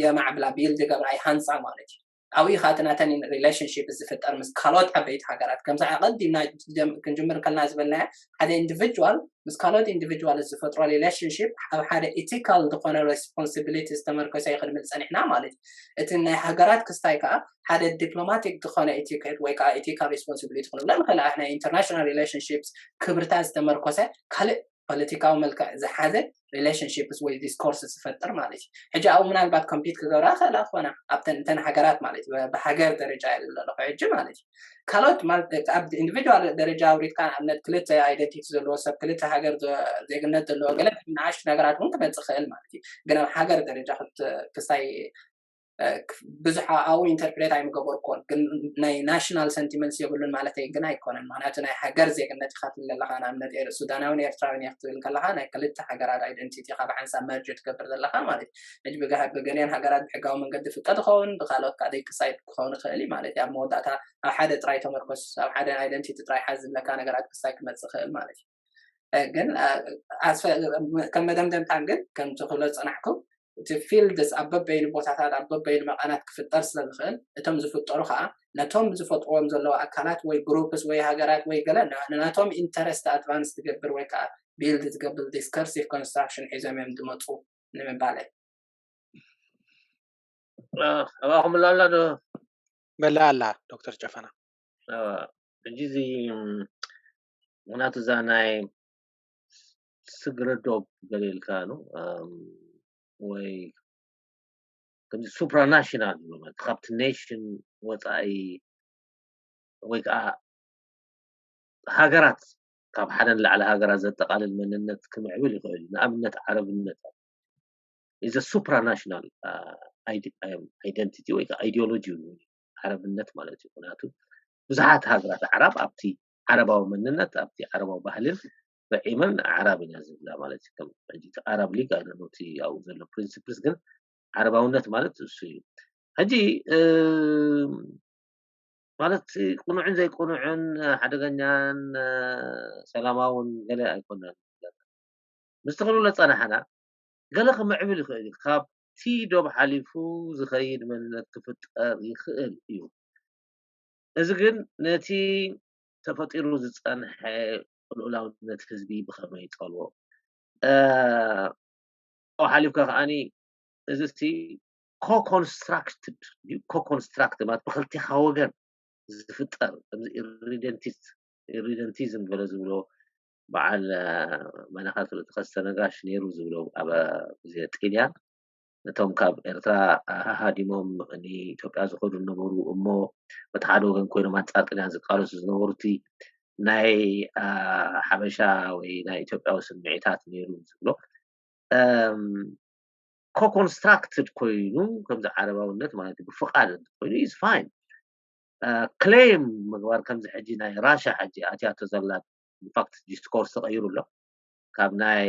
የማዕብላ ቢልድ ገብራ ይሃንፃ ማለት እዩ ኣብኡ ኢኻ ናተን ሪሌሽንሽፕ ዝፍጠር ምስ ካልኦት ዓበይቲ ሃገራት ከምዚ ቀዲምና ክንጅምር ከለና ዝበልና ሓደ ኢንዲቪጁዋል ምስ ካልኦት ኢንዲቪጁዋል ዝፈጥሮ ሪሌሽንሽፕ ኣብ ሓደ ኢቲካል ዝኾነ ሬስፖንሲቢሊቲ ዝተመርኮሰ ይክንብል ፀኒሕና ማለት እዩ እቲ ናይ ሃገራት ክስታይ ከዓ ሓደ ዲፕሎማቲክ ዝኾነ ኢቲኬት ወይ ከዓ ኢቲካል ሬስፖንሲቢሊቲ ክንብሎ ንኽእል ናይ ኢንተርናሽናል ሪሌሽንሽፕስ ክብርታት ዝተመርኮሰ ካልእ ፖለቲካዊ መልክዕ ዝሓዘ ሪሌሽንሽፕስ ወይ ዲስኮርስ ዝፈጥር ማለት እዩ ሕጂ ኣብኡ ምናልባት ኮምፒት ክገብራ ክእላ ክኾና ኣብተን ሃገራት ማለት እዩ ብሃገር ደረጃ ዘለኹ ሕጂ ማለት እዩ ካልኦት ኣብ ኢንዲቪጁዋል ደረጃ ኣውሪድካ ንኣብነት ክልተ አይደንቲቲ ዘለዎ ሰብ ክልተ ሃገር ዜግነት ዘለዎ ገለ ንኣሽቱ ነገራት እውን ክመፅእ ክእል ማለት እዩ ግን ኣብ ሃገር ደረጃ ክስታይ ብዙሕ ኣብኡ ኢንተርፕሬት ኣይምገበርክዎን ግን ናይ ናሽናል ሰንቲመንትስ የብሉን ማለት ግን ኣይኮነን ምክንያቱ ናይ ሃገር ዜግነት ኢኻ ትብል ዘለካ ንኣብነት ሱዳናውን ኤርትራውን እያ ክትብል ከለካ ናይ ክልተ ሃገራት አይደንቲቲ ኢኻ ብሓንሳብ መርጅ ትገብር ዘለካ ማለት እዩ ሕጂ ብገሊአን ሃገራት ብሕጋዊ መንገዲ ፍቀድ ክኸውን ብካልኦት ከዓ ዘይክሳይ ክኸውን ይኽእል እዩ ማለት እዩ ኣብ መወዳእታ ኣብ ሓደ ጥራይ ተመርኮስ ኣብ ሓደ አይደንቲቲ ጥራይ ሓዝ ዝብለካ ነገራት ክሳይ ክመፅእ ክእል ማለት እዩ ግን ከም መደምደምታ ግን ከምቲ ክብሎ ዝፀናሕኩም እቲ ፊልድስ ኣብ በበይኑ ቦታታት ኣብ በበይኑ መቃናት ክፍጠር ስለ ዝኽእል እቶም ዝፍጠሩ ከዓ ነቶም ዝፈጥርዎም ዘለዉ ኣካላት ወይ ግሩፕስ ወይ ሃገራት ወይ ገለ ንናቶም ኢንተረስት ኣድቫንስ ትገብር ወይ ከዓ ቢልድ ትገብር ዲስከርሲቭ ኮንስትራክሽን ሒዞም እዮም ዝመፁ ንምባል ኣባኹም ላላ ዶ መላ ኣላ ዶክተር ጨፈና ሕጂ እዚ ምክንያቱ እዛ ናይ ስግረዶብ ገሊልካ ነው ወይ ከምዚ ሱፕራናሽናል ማለት ካብቲ ኔሽን ወፃኢ ወይ ከዓ ሃገራት ካብ ሓደን ላዕለ ሃገራት ዘጠቃልል መንነት ክምዕብል ይኽእል ንኣብነት ዓረብነት is a supranational identity ወይ ideology ዓረብነት ማለት እዩ ምክንያቱ ብዙሓት ሃገራት ዓረብ ኣብቲ ዓረባዊ መንነት ኣብቲ ዓረባዊ ባህልን በዒመን ዓረብኛ ዝብላ ማለት እዩ ከም ሕጂ ዓረብ ሊግ ኣይነቲ ያው ዘሎ ፕሪንሲፕልስ ግን ዓረባውነት ማለት እሱ እዩ ሕጂ ማለት ቁኑዕን ዘይቁኑዕን ሓደገኛን ሰላማውን ገለ ኣይኮነን ምስተኸሉ ለፀናሕና ገለ ክምዕብል ይኽእል ካብቲ ዶብ ሓሊፉ ዝኸይድ መንነት ክፍጠር ይኽእል እዩ እዚ ግን ነቲ ተፈጢሩ ዝፀንሐ ልኡላውነት ህዝቢ ብኸመይ ይጠልቦ ሓሊፍካ ከዓኒ እዚ እቲ ኮኮንስትራክትድ ማለት ብክልቲኻ ወገን ዝፍጠር ኢሪደንቲዝም ገለ ዝብሎ በዓል መናኻት ተኸስተነጋሽ ነይሩ ዝብሎ ኣብ ግዜ ጤልያን ነቶም ካብ ኤርትራ ሃዲሞም ንኢትዮጵያ ዝኸዱ ነበሩ እሞ በቲ ሓደ ወገን ኮይኖም ኣንጻር ጤልያን ዝቃለሱ ዝነበሩ እቲ ናይ ሓበሻ ወይ ናይ ኢትዮጵያዊ ስምዒታት ነይሩ ዝብሎ ኮኮንስትራክትድ ኮይኑ ከምዚ ዓረባውነት ማለት ብፍቃድ ኮይኑ is fine ክሌም ምግባር ከምዚ ሕጂ ናይ ራሻ ሕጂ ኣትያቶ ዘላ ኢንፋክት ዲስኮርስ ተቐይሩ ኣሎ ካብ ናይ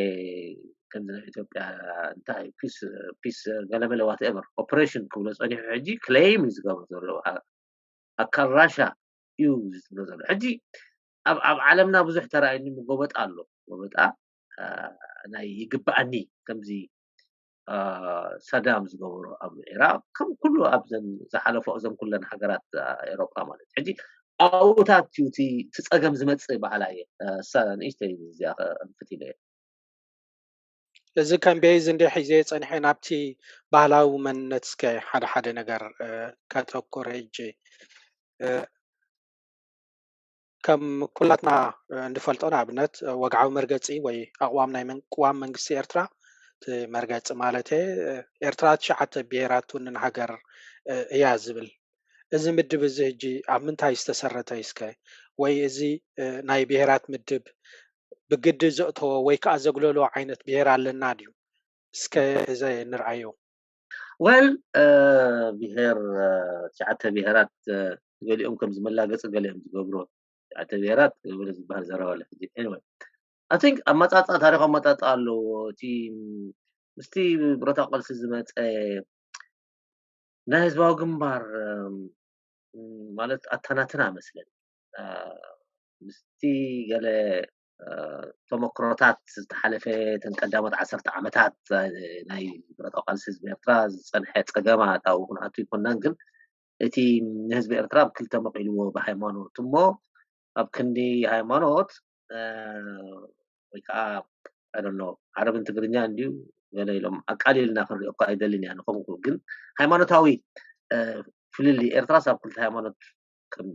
ከምዚ ናይ ኢትዮጵያ እንታይ ፒስ ገለመለ ዋትኤቨር ኦፕሬሽን ክብሎ ፀኒሑ ሕጂ ክሌም እዩ ዝገብር ዘሎ ኣካል ራሻ እዩ ዝብሎ ዘሎ ሕጂ ኣብ ዓለምና ብዙሕ ተራእዩኒ ጎበጣ ኣሎ ጎበጣ ናይ ይግባአኒ ከምዚ ሰዳም ዝገብሩ ኣብ ኢራቅ ከም ኩሉ ኣብዘን ዝሓለፉ እዞም ኩለን ሃገራት ኤውሮጳ ማለት ሕጂ ኣውታት ቲ ትፀገም ዝመፅእ በዓላ እየ ንእሽተይ እዚኣ እንፍትለ እዚ ከም ቤዝ እንደ ሒዜ ፀኒሐ ናብቲ ባህላዊ መንነት እስከ ሓደ ሓደ ነገር ከተኮረ እጂ ከም ኩላትና እንፈልጦ ንኣብነት ወግዓዊ መርገፂ ወይ ኣቕዋም ናይ ቅዋም መንግስቲ ኤርትራ መርገፂ ማለት ኤርትራ 9 ብሄራት ውንን ሃገር እያ ዝብል እዚ ምድብ እዚ ሕጂ ኣብ ምንታይ ዝተሰረተ እስከ ወይ እዚ ናይ ብሄራት ምድብ ብግዲ ዘእተዎ ወይ ከዓ ዘግለሎ ዓይነት ብሄር ኣለና ድዩ እስከ እዚ ንርአዮ ወል ብሄር 9 ብሄራት ገሊኦም ከም ዝመላገጽ ገሊኦም ዝገብሮ 9 ብሄራት ገለ ዝበሃል ዘረባለ ሕጂ anyway I think ኣመጣጣ ታሪክ ኣመጣጣ ኣሎ እቲ ምስቲ ብሮታ ቃልሲ ዝመፀ ናይ ህዝባዊ ግንባር ማለት ኣተናትና መስለን ምስቲ ገለ ተመክሮታት ዝተሓለፈ ተንቀዳሞት 10 ዓመታት ናይ ብሮታ ቃልሲ ህዝቢ ኤርትራ ዝፀንሐ ፀገማት ኣብኡ ኩነኣቱ ይኮናን ግን እቲ ንህዝቢ ኤርትራ ብክልተ መቂልዎ ብሃይማኖት እሞ ኣብ ክንዲ ሃይማኖት ወይ ከዓ I don't know ዓረብን ትግርኛ እንዲሁ ገለ ኢሎም ኣቃሊልና ክንሪኦ እኳ ኣይደልን እያ ንኸምኡ ግን ሃይማኖታዊ ፍልሊ ኤርትራ ሳብ ክልተ ሃይማኖት ከም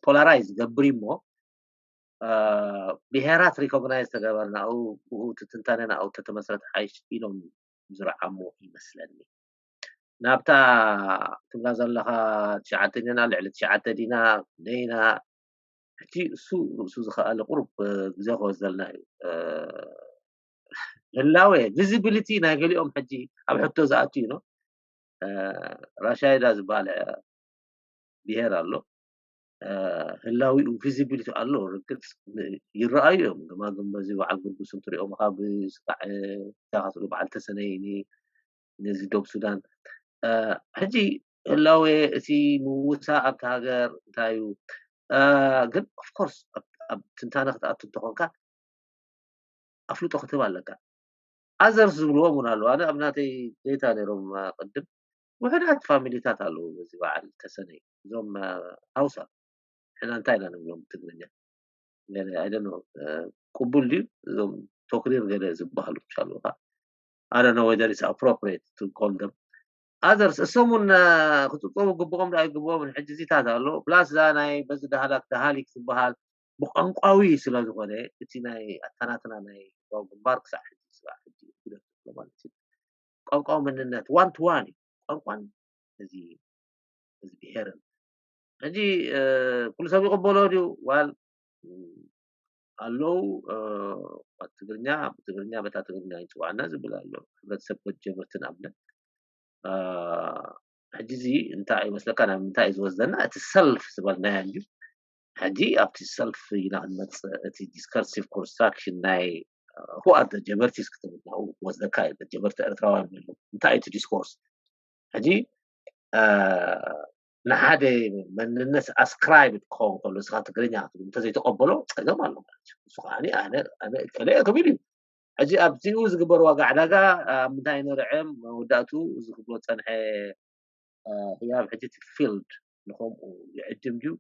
ፖላራይዝ ገብር እሞ ብሄራት ሪኮግናይዝ ተገበርና ኣው ትንታነና ኣው ተተመስረተ ሓይሽ ኢሎም ዝረዓሙ ይመስለኒ ናብታ ትብላ ዘለኻ 9 ዲና ልዕሊ 9 ዲና ነይና ሕጂ እሱ ዝኸኣለ ቁርብ ግዜ ክወዘልና እዩ ህላዌ ቪዚቢሊቲ ናይ ገሊኦም ሕጂ ኣብ ሕቶ ዝኣቱ እዩ ነው ራሻይዳ ዝበሃል ብሄር ኣሎ ህላዊኡ ቪዚቢሊቲ ኣሎ ርግፅ ይረኣዩ እዮም ግማግም በዚ በዓል ጉርጉስ እንትሪኦም ካብ ስቃዕ ተኻትሉ በዓል ተሰነይኒ ነዚ ዶብ ሱዳን ሕጂ ህላዌ እቲ ምውሳእ ኣብቲ ሃገር እንታይ እዩ ግን of course ኣብ ትንታነ ክትኣቱ እንትኾንካ ኣፍልጦ ክትብ ኣለካ ኣዘርስ ዝብልዎም እውን ኣለዉ ኣነ ኣብ ናተይ ዴታ ነይሮም ቅድም ውሕዳት ፋሚሊታት ኣለዉ በዚ በዓል ተሰነይ እዞም ሃውሳ ሕና እንታይ ኢና ንብሎም ብትግርኛ ገለ I don't know ቅቡል ድዩ እዞም ቶክሪር ገለ ዝበሃሉ ምሻለዉ I don't know whether it's appropriate to call them others እሶምን ክፅቆሙ ግብኦም ዳ ይግብኦም ሕጂ ዚታት ኣሎ ፕላስ ዛ ናይ በዚ ዳህላክ ዳሃሊክ ዝበሃል ብቋንቋዊ ስለ ዝኾነ እቲ ናይ ኣተናትና ናይ ግንባር ክሳዕ ሕጂ ስራሕ ሕጂ ማለት እዩ ቋንቋዊ መንነት ዋን ቱ ዋን ቋንቋን እዚ ብሄርን ሕጂ ኩሉ ሰብ ይቕበሎ ድዩ ዋል ኣለዉ ትግርኛ በታ ትግርኛ ይፅዋዕና ዝብል ኣሎ ሕብረተሰብ ጀመርትን ኣብነት ሕጂ እዚ እንታይ ይመስለካ ናብ ምንታይ ዝወስደና እቲ ሰልፍ ዝበልናዮ እንጂ ሕጂ ኣብቲ ሰልፍ ኢና ክንመፅእ እቲ ዲስከርሲቭ ኮንስትራክሽን ናይ who are the ጀመርቲስ ክትብል ወስደካ ጀመርቲ ኤርትራውያን ኣለዉ እንታይ እቲ ዲስኮርስ ሕጂ ንሓደ መንነት ኣስክራይብ ክኸውን ከሎ ንስኻ ትግርኛ ክትብል እንተዘይተቐበሎ ፀገም ኣሎ ማለት እዩ ንሱ ከዓኒ ኣነ ከለ ክብል እዩ ሕጂ ኣብዚኡ ዝግበር ዋጋዕ ዕዳጋ ኣብ ምንታይ ንርዕም መወዳእቱ ዝክብሎ ፀንሐ ህያብ ሕጂ እቲ ፊልድ ንከምኡ ይዕድም ድዩ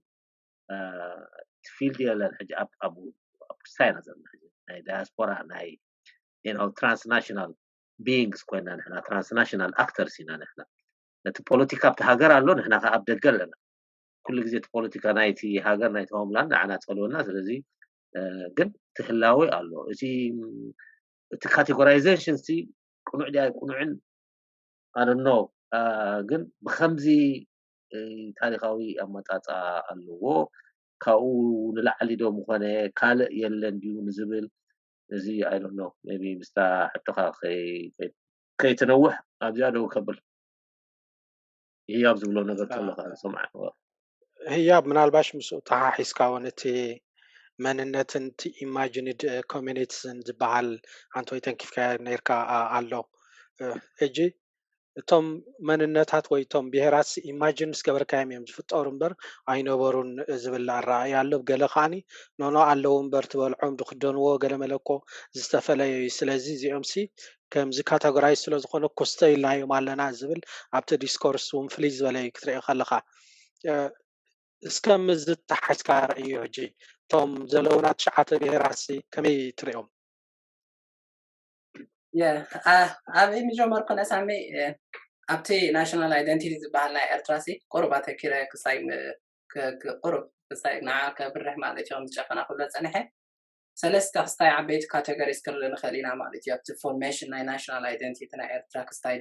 እቲ ፊልድ የለን ሕጂ ኣብ ክሳይና ዘለና ሕጂ ናይ ዳያስፖራ ናይ ትራንስናሽናል ቢንግስ ኮይና ንሕና ትራንስናሽናል ኣክተርስ ኢና ንሕና ነቲ ፖለቲካ ኣብቲ ሃገር ኣሎ ንሕና ከዓ ኣብ ደገ ኣለና ኩሉ ግዜ እቲ ፖለቲካ ናይቲ ሃገር ናይቲ ሆምላንድ ንዓና ፀልወና ስለዚ ግን ትህላዊ ኣሎ እቲ ካቴጎራይዜሽን ሲ ቁኑዕ ድያ ቁኑዕን ኣነኖ ግን ብከምዚ ታሪካዊ ኣመጣፃ ኣለዎ ካብኡ ንላዕሊ ዶ ምኾነ ካልእ የለን ድዩ ንዝብል እዚ I don't know maybe ምስታ ሕቶኻ ከይትነውሕ ኣብዚኣ ደው ከብል ህያብ ዝብሎ ነገር ከለካ ሰምዐ ህያብ ምናልባሽ ምስኡ ተሓሒዝካ እውን እቲ መንነትን እቲ ኢማጂንድ ኮሚኒቲስን ዝበሃል አንተ ወይ ተንኪፍካ ነርካ ኣሎ ሕጂ እቶም መንነታት ወይ እቶም ብሄራት ኢማጂን ምስ ገበርካዮም እዮም ዝፍጠሩ እምበር ኣይነበሩን ዝብል ኣረኣእያ ኣሎ ገለ ከዓኒ ኖኖ ኣለዉ እምበር ትበልዖም ዝክደንዎ ገለ መለኮ ዝተፈለየ እዩ ስለዚ እዚኦም ሲ ከምዚ ካቴጎራይዝ ስለ ዝኾነ ኮስተ ኢልናዮም ኣለና ዝብል ኣብቲ ዲስኮርስ እውን ፍልይ ዝበለ እዩ ክትሪኦ ከለካ እስከም ዝተሓዝካ ርእዩ ሕጂ እቶም ዘለውና 9 ብሄራት ከመይ ትሪኦም ኣብ መጀመር ኮነ ሳሚ ኣብቲ ናሽናል አይደንቲቲ ዝበሃል ናይ ኤርትራ ቁሩብ ኣተኪረ ክሳይ ቁሩብ ክሳይ ንዓ ከብርሕ ማለት እዮም ዝጨፈና ኩሎ ፀንሐ ሰለስተ ክስታይ ዓበይቲ ካቴጎሪስ ክርኢ ንኽእል ኢና ማለት እዩ ኣብቲ ፎርሜሽን ናይ ናሽናል አይደንቲቲ ናይ ኤርትራ ክስታይ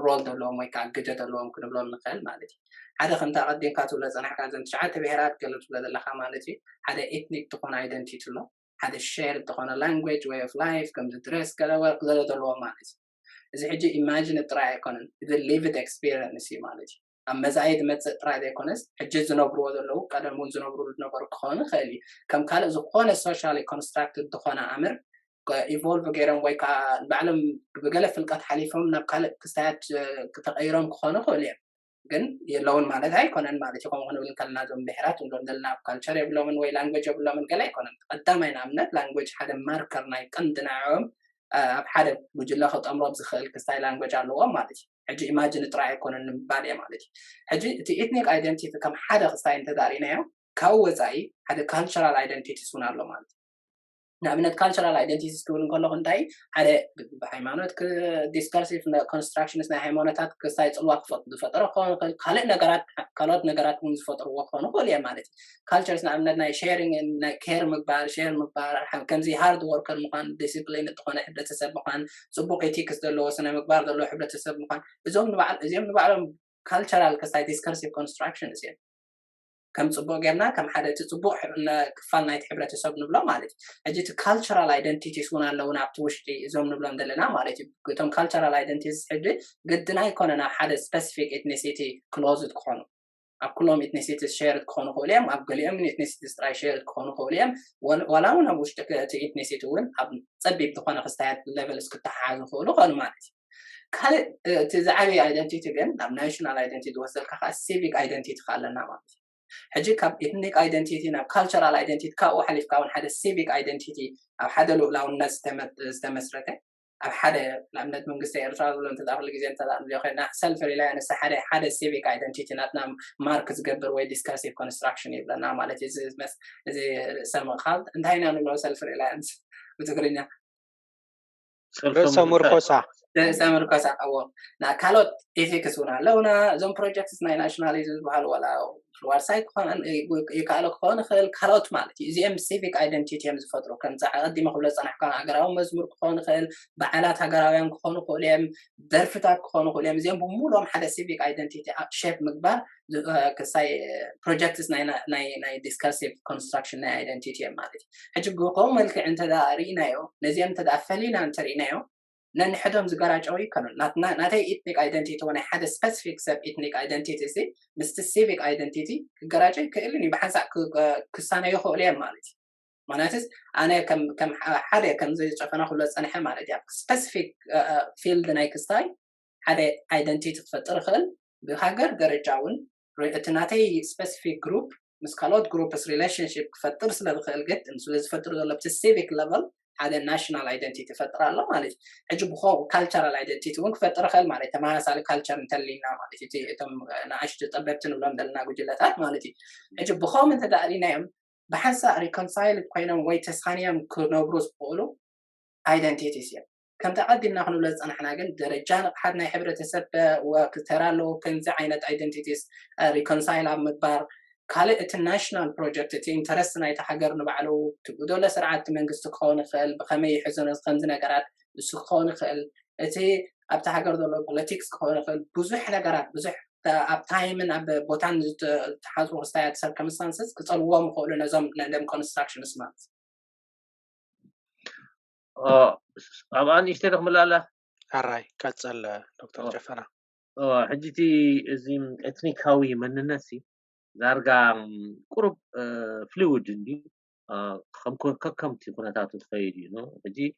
ሮል ዘለዎም ወይ ከዓ ግደ ዘለዎም ክንብሎም ንኽእል ማለት እዩ ሓደ ከምታ ቀዲምካ ትብሎ ፀናሕካ እዞም 9 ብሄራት ገለ ትብሎ ዘለካ ማለት እዩ ሓደ ኤትኒክ ዝኾነ አይደንቲቲ ኣሎ ሓደ ሼር ዝኾነ ላንጉዌጅ ወይ ኦፍ ላይፍ ከምዚ ድረስ ገለ ወርቅ ዘለ ዘለዎ ማለት እዩ እዚ ሕጂ ኢማጂን ጥራይ ኣይኮነን እዚ ሊቭድ ኤክስፒሪየንስ እዩ ማለት እዩ ኣብ መዛኢድ መፅእ ጥራይ ዘይኮነስ ሕጂ ዝነብርዎ ዘለዉ ቀደም እውን ዝነብሩ ዝነበሩ ክኾኑ ይኽእል እዩ ከም ካልእ ዝኾነ ሶሻሊ ኮንስትራክትድ ዝኾነ ኣምር ኢቮልቭ ገይሮም ወይ ከዓ ባዕሎም ብገለ ፍልቀት ሓሊፎም ናብ ካልእ ክስታያት ተቐይሮም ክኾኑ ይኽእሉ እዮም ግን የለውን ማለት ኣይኮነን ማለት እዩ ከምኡ ክንብል ከለና እዞም ብሄራት ንብሎም ዘለና ኣብ ካልቸር የብሎምን ወይ ላንጉዌጅ የብሎምን ገለ ኣይኮነን ቀዳማይ ንኣብነት ላንጉዌጅ ሓደ ማርከር ናይ ቀንዲ ናዖም ኣብ ሓደ ጉጅለ ክጠምሮም ዝኽእል ክስታይ ላንጉዌጅ ኣለዎም ማለት እዩ ሕጂ ኢማጂን ጥራይ ኣይኮነን ንምባል እየ ማለት እዩ ሕጂ እቲ ኤትኒክ አይደንቲቲ ከም ሓደ ክስታይ እንተዳሪናዮ ካብኡ ወፃኢ ሓደ ካልቸራል አይደንቲቲስ እውን ኣሎ ማለት እዩ ንኣብነት ካልቸራል አይደንቲቲስ ክብል እንከለኹ እንታይ ሓደ ብሃይማኖት ዲስከርሲቭ ኮንስትራክሽንስ ናይ ሃይማኖታት ክስታይ ፅልዋ ዝፈጠሮ ክኾኑ ካልኦት ነገራት እውን ዝፈጥርዎ ክኾኑ ይኽእሉ እዮም ማለት እዩ ካልቸርስ ንኣብነት ናይ ሼሪንግ ናይ ኬር ምግባር ሼር ምግባር ከምዚ ሃርድ ወርከር ምዃን ዲሲፕሊን ዝኾነ ሕብረተሰብ ምዃን ፅቡቅ ኤቲክስ ዘለዎ ስነ ምግባር ዘለዎ ሕብረተሰብ ምዃን እዚኦም ንባዕሎም ካልቸራል ክስታይ ዲስከርሲቭ ኮንስትራክሽንስ እዮም ከም ፅቡቅ ጌርና ከም ሓደ እቲ ፅቡቅ ክፋል ናይቲ ሕብረተሰብ ንብሎ ማለት እዩ ሕጂ እቲ ካልቸራል አይደንቲቲስ እውን ኣለውና ኣብቲ ውሽጢ እዞም ንብሎም ዘለና ማለት እዩ እቶም ካልቸራል አይደንቲቲስ ሕጂ ግድና ኣይኮነን ኣብ ሓደ ስፔሲፊክ ኤትኒሲቲ ክሎዝድ ክኾኑ ኣብ ኩሎም ኤትኒሲቲስ ሼርድ ክኾኑ ይኽእሉ እዮም ኣብ ገሊኦም ኤትኒሲቲስ ጥራይ ሼርድ ክኾኑ ይኽእሉ እዮም ዋላ እውን ኣብ ውሽጢ እቲ ኤትኒሲቲ እውን ኣብ ፀቢብ ዝኾነ ክስታያት ሌቨልስ ክተሓሓዙ ይኽእሉ ኮኑ ማለት እዩ ካልእ እቲ ዝዓበየ አይደንቲቲ ግን ኣብ ናሽናል አይደንቲቲ ወሰድካ ከዓ ሲቪክ አይደንቲቲ ኣለና ማለት እዩ ሕጂ ካብ ኤትኒክ አይደንቲቲ ናብ ካልቸራል አይደንቲቲ ካብኡ ሓሊፍካ እውን ሓደ ሲቪክ አይደንቲቲ ኣብ ሓደ ልኡላውነት ዝተመስረተ ኣብ ሓደ ንኣብነት መንግስቲ ኤርትራ ዝብሎ እንተዳኽሊ ግዜ እንተዳእንዮ ኮይና ሰልፍ ሪላያንስ ሓደ ሲቪክ አይደንቲቲ ናትና ማርክ ዝገብር ወይ ዲስከርሲቭ ኮንስትራክሽን ይብለና ማለት እዩ እዚ ሰምኻ እንታይ ኢና ንብሎ ሰልፍ ሪላያንስ ብትግርኛ ሰምርኮሳ እዎ ካልኦት ኤቲክስ እውን ኣለውና እዞም ፕሮጀክትስ ናይ ናሽናሊዝም ዝበሃሉ ዋላ ምክልዋር ሳይ ክኾን ይከኣሎ ክኾን ይኽእል ካልኦት ማለት እዩ እዚኦም ሲቪክ ኣይደንቲቲ እዮም ዝፈጥሩ ከምዚ ቀዲመ ክብሎ ዝፀናሕካ ሃገራዊ መዝሙር ክኾን ይኽእል በዓላት ሃገራውያን ክኾኑ ይኽእሉ እዮም ደርፍታት ክኾኑ ይኽእሉ እዮም እዚኦም ብምሉኦም ሓደ ሲቪክ ኣይደንቲቲ ሼፕ ምግባር ክሳይ ፕሮጀክትስ ናይ ዲስከርሲቭ ኮንስትራክሽን ናይ ኣይደንቲቲ እዮም ማለት እዩ ሕጂ ብከምኡ መልክዕ እንተዳ ርኢናዮ ነዚኦም እንተዳ ፈሊና እንተርኢናዮ نحدهم زجاجوي كانوا ناتي ethnic identity وانا حدا specific sub ethnic identity سي مست civic identity جراجي كإلني بحسب كسانة يخو ليه مالتي معناتس أنا كم حدا كم زي شافنا خلص أنا حمالتي specific field نايكستاي حدا identity تفتر خل بحاجر جراجون تناتي specific group مسكالات group بس relationship فتر سلا خل جت إنسولز فتر غلب civic level هذا national identity فترة الله مالتي عجب خو cultural identity وين فترة خل مالتي ما سال culture نتلينا مالتي تم نعيش تطببتن ولا مدلنا وجلتات مالتي عجب خو من تدارينا يوم بحس reconcile كوينا ويتسخانيا كنوبروز بولو identity سيا كم تعدي نحن لز أنا حنا قلت رجال حدنا حبرة تسب وكترالو كنز عينة identities reconcile عم مدبر كالي international project تي انترستنا يتحقر نبعلو تقولوا سرعة منقص تكون خل بخمي حزن خمس نجارات السخون خل تي أبتحقر دولة politics كون خل بزح نجارات بزح أب time أب بوتان تحصل وسائل circumstances كتصلوا مقولة نظام نظام construction اسمه أنا إشترك ملاله الرأي كتسأل دكتور جفنا حجتي زين ethnicاوي من الناس زارقا قرب فلويد عندي كم تكونات تخيلي نو هجي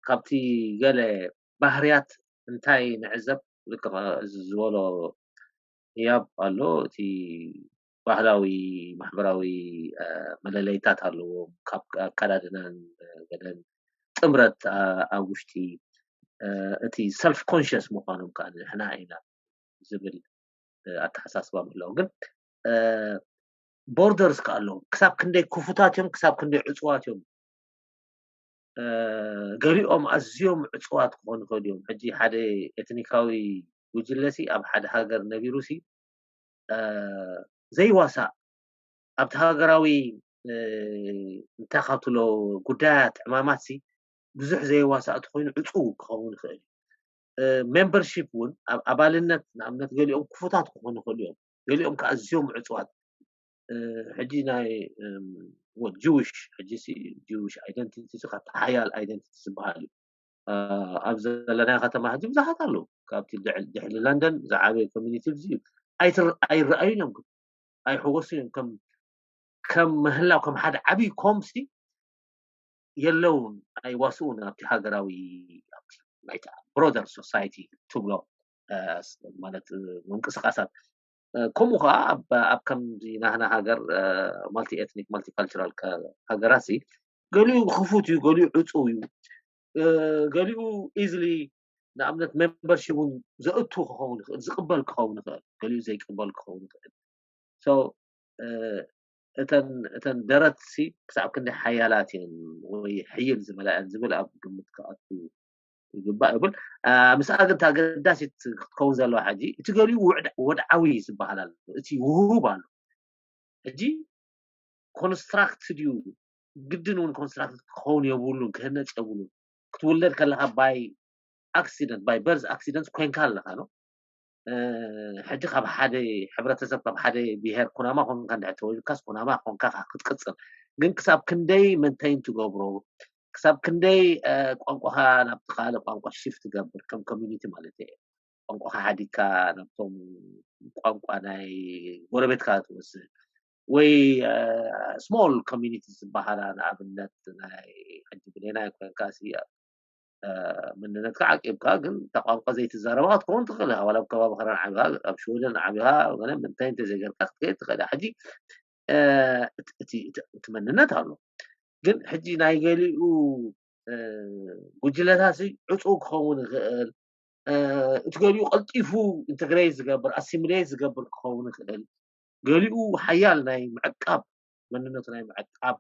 كابتي قال بحريات انتاي نعزب لك زولو ياب قالو تي ባህላዊ ማህበራዊ መለለይታት አለው ካብ ካላድናን ገደን ጥምረት ኣብ ውሽጢ እቲ ሰልፍ ኮንሽስ ምዃኖም ከዓ ንሕና ኢና ዝብል ኣተሓሳስባ ኣለዎ ግን ቦርደርስ ከኣለው ክሳብ ክንደይ ክፉታት እዮም ክሳብ ክንደይ ዕፅዋት እዮም ገሊኦም ኣዝዮም ዕፅዋት ክኾኑ ይኽእሉ እዮም ሕጂ ሓደ ኤትኒካዊ ጉጅለሲ ኣብ ሓደ ሃገር ነቢሩሲ ዘይዋሳእ ኣብቲ ሃገራዊ እንታይ ካብትሎ ጉዳያት ዕማማትሲ ብዙሕ ዘይዋሳእ ኮይኑ ዕፁው ክኸውን ይኽእል ሜምበርሺፕ እውን ኣባልነት ንኣብነት ገሊኦም ክፉታት ክኾኑ ይኽእሉ እዮም ገሊኦም ከዓ ኣዝዮም ዕፅዋት ሕጂ ናይ ጂዊሽ ሕጂ ጂዊሽ ኣይደንቲቲ ካብቲ ሓያል ኣይደንቲቲ ዝበሃል እዩ ኣብ ዘለናይ ከተማ ሕጂ ብዙሓት ኣለዉ ካብቲ ድሕሪ ለንደን ዝዓበየ ኮሚኒቲ እዩ ኣይረኣዩን እዮም ኣይሕወሱን ከም ምህላው ከም ሓደ ዓብይ ኮምሲ የለውን ኣይዋስኡን ኣብቲ ሃገራዊ ናይታ ብሮደር ሶሳይቲ ትብሎ ማለት ምንቅስቃሳት ከምኡ ከዓ ኣብ ከምዚ ናህና ሃገር ማልቲ ኤትኒክ ማልቲ ካልቸራል ሃገራሲ ገሊኡ ክፉት እዩ ገሊኡ ዕፁው እዩ ገሊኡ ኢዝሊ ንኣብነት ሜምበርሺፕ እውን ዘእቱ ክኸውን ይኽእል ዝቕበል ክኸውን ይኽእል ገሊኡ ዘይቅበል ክኸውን ይኽእል ሶ እተን ደረትሲ ክሳብ ክንደይ ሓያላት እየን ወይ ሕይል ዝመልአን ዝብል ኣብ ግምት ክኣቱ ይግባእ ይብል ምስኣ ግን ኣገዳሲት ክትከውን ዘለዋ ሕጂ እቲ ገሊኡ ወድዓዊ ዝበሃል ኣሎ እቲ ውሁብ ኣሎ ሕጂ ኮንስትራክትድ እዩ ግድን እውን ኮንስትራክትድ ክኸውን የብሉን ክህነፅ የብሉን ክትውለድ ከለካ ባይ accident by birth accidents ኮንካ ኣለካ ነው ሕጂ ካብ ሓደ ሕብረተሰብ ካብ ሓደ ብሄር ኩናማ ኮንካ እንዳተወልካስ ኩናማ ኮንካ ክትቅፅል ግን ክሳብ ክንደይ መንተይን ትገብሮ ክሳብ ክንደይ ቋንቋኻ ናብቲ ካልእ ቋንቋ ሽፍት ትገብር ከም ኮሚኒቲ ማለት እዩ ቋንቋኻ ሓዲካ ናብቶም ቋንቋ ናይ ጎረቤትካ ትወስድ ወይ ስሞል ኮሚኒቲ ዝበሃላ ንኣብነት ናይ ሕጂ ብሌናይ ኮንካሲ مننتك عقبك ግን ተቋንቋ ዘይትዛረባ ክትከውን ትኽእል ዋላ ከባቢ ኸራን ዓቢኻ ኣብ ሽወደን ዓቢኻ ወላ ምንታይ ተዘገርካ ክትከይድ ትኽእል ሕጂ እቲ መንነት ኣሎ ግን ሕጂ ናይ ገሊኡ ጉጅለታሲ ዕፁው ክኸውን ይኽእል እቲ ገሊኡ ቀልጢፉ ኢንተግሬት ዝገብር ኣሲሚሌት ዝገብር ክኸውን ይኽእል ገሊኡ ሓያል ናይ ምዕቃብ መንነቱ ናይ ምዕቃብ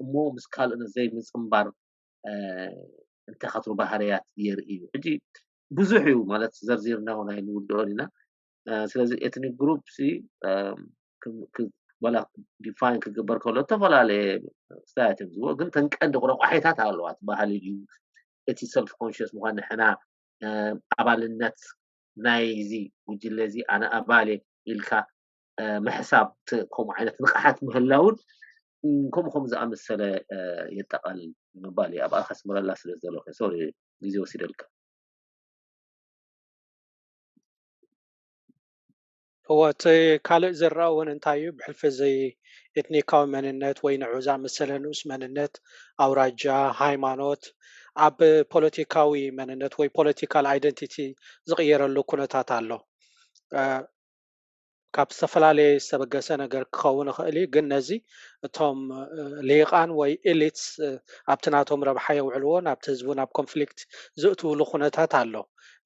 እሞ ምስ ካልእ ዘይምፅምባር انت خاطر بحريات يرئي حجي بزحيو مالت زرزيرنا وناي نودون لنا ስለዚ ethnic group سي ولا define كجبر كله تفعله ستاتيم زو ግን ተንቀንድ ቁረቋሒታት ኣለዋት ባህሊ እዩ እቲ self conscious ምዃን ንሕና ኣባልነት ናይዚ ውጅለዚ ኣነ ኣባሌ ኢልካ ምሕሳብ ከምኡ ዓይነት ንቕሓት ምህላውን ከምኡ ዝኣመሰለ የጠቃልል ምባል ኣብ ኣኻስ ምረላ ስለ ዘለኹ ሶሪ ግዜ ወሲደልካ هو ካልእ ዝረአ እውን እንታይ እዩ ብሕልፊ ዘይ ኤትኒካዊ መንነት ወይ ንዑዛ መሰለ ንኡስ መንነት ኣውራጃ ሃይማኖት ኣብ ፖለቲካዊ መንነት ወይ ፖለቲካል አይደንቲቲ ዝቕየረሉ ኩነታት ኣሎ ካብ ዝተፈላለየ ዝተበገሰ ነገር ክኸውን ይኽእል እዩ ግን ነዚ እቶም ሊቃን ወይ ኤሊትስ ኣብቲ ናቶም ረብሓ የውዕልዎ ናብቲ ህዝቡ ናብ ኮንፍሊክት ዝእትውሉ ኩነታት ኣሎ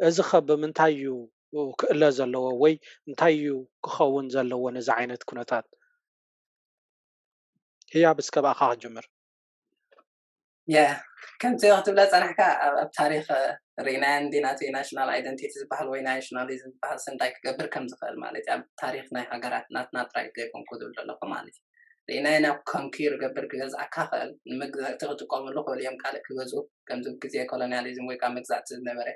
እዚ ኸ ብምንታይ እዩ ክእለ ዘለዎ ወይ እንታይ እዩ ክኸውን ዘለዎ ነዚ ዓይነት ኩነታት هي بسكبها خا جمر يا كنت تبلا صراحه ኣብ ታሪክ ሪና እንዲናት ናሽናል አይደንቲቲ ዝበሃል ወይ ናሽናሊዝም ዝበሃል ሰንታይ ክገብር ከም ዝኽእል ማለት ኣብ ታሪክ ናይ ሃገራት ናትና ጥራይ ገይኮን ክድብል ዘለኹ ማለት ሪና ናብ ኮንኪር ገብር ክገዝኣካ ክእል ንምግዛእቲ ክጥቀመሉ ክእል እዮም ካልእ ክገዝኡ ከምዚ ግዜ ኮሎኒያሊዝም ወይ ከዓ መግዛእቲ ዝነበረ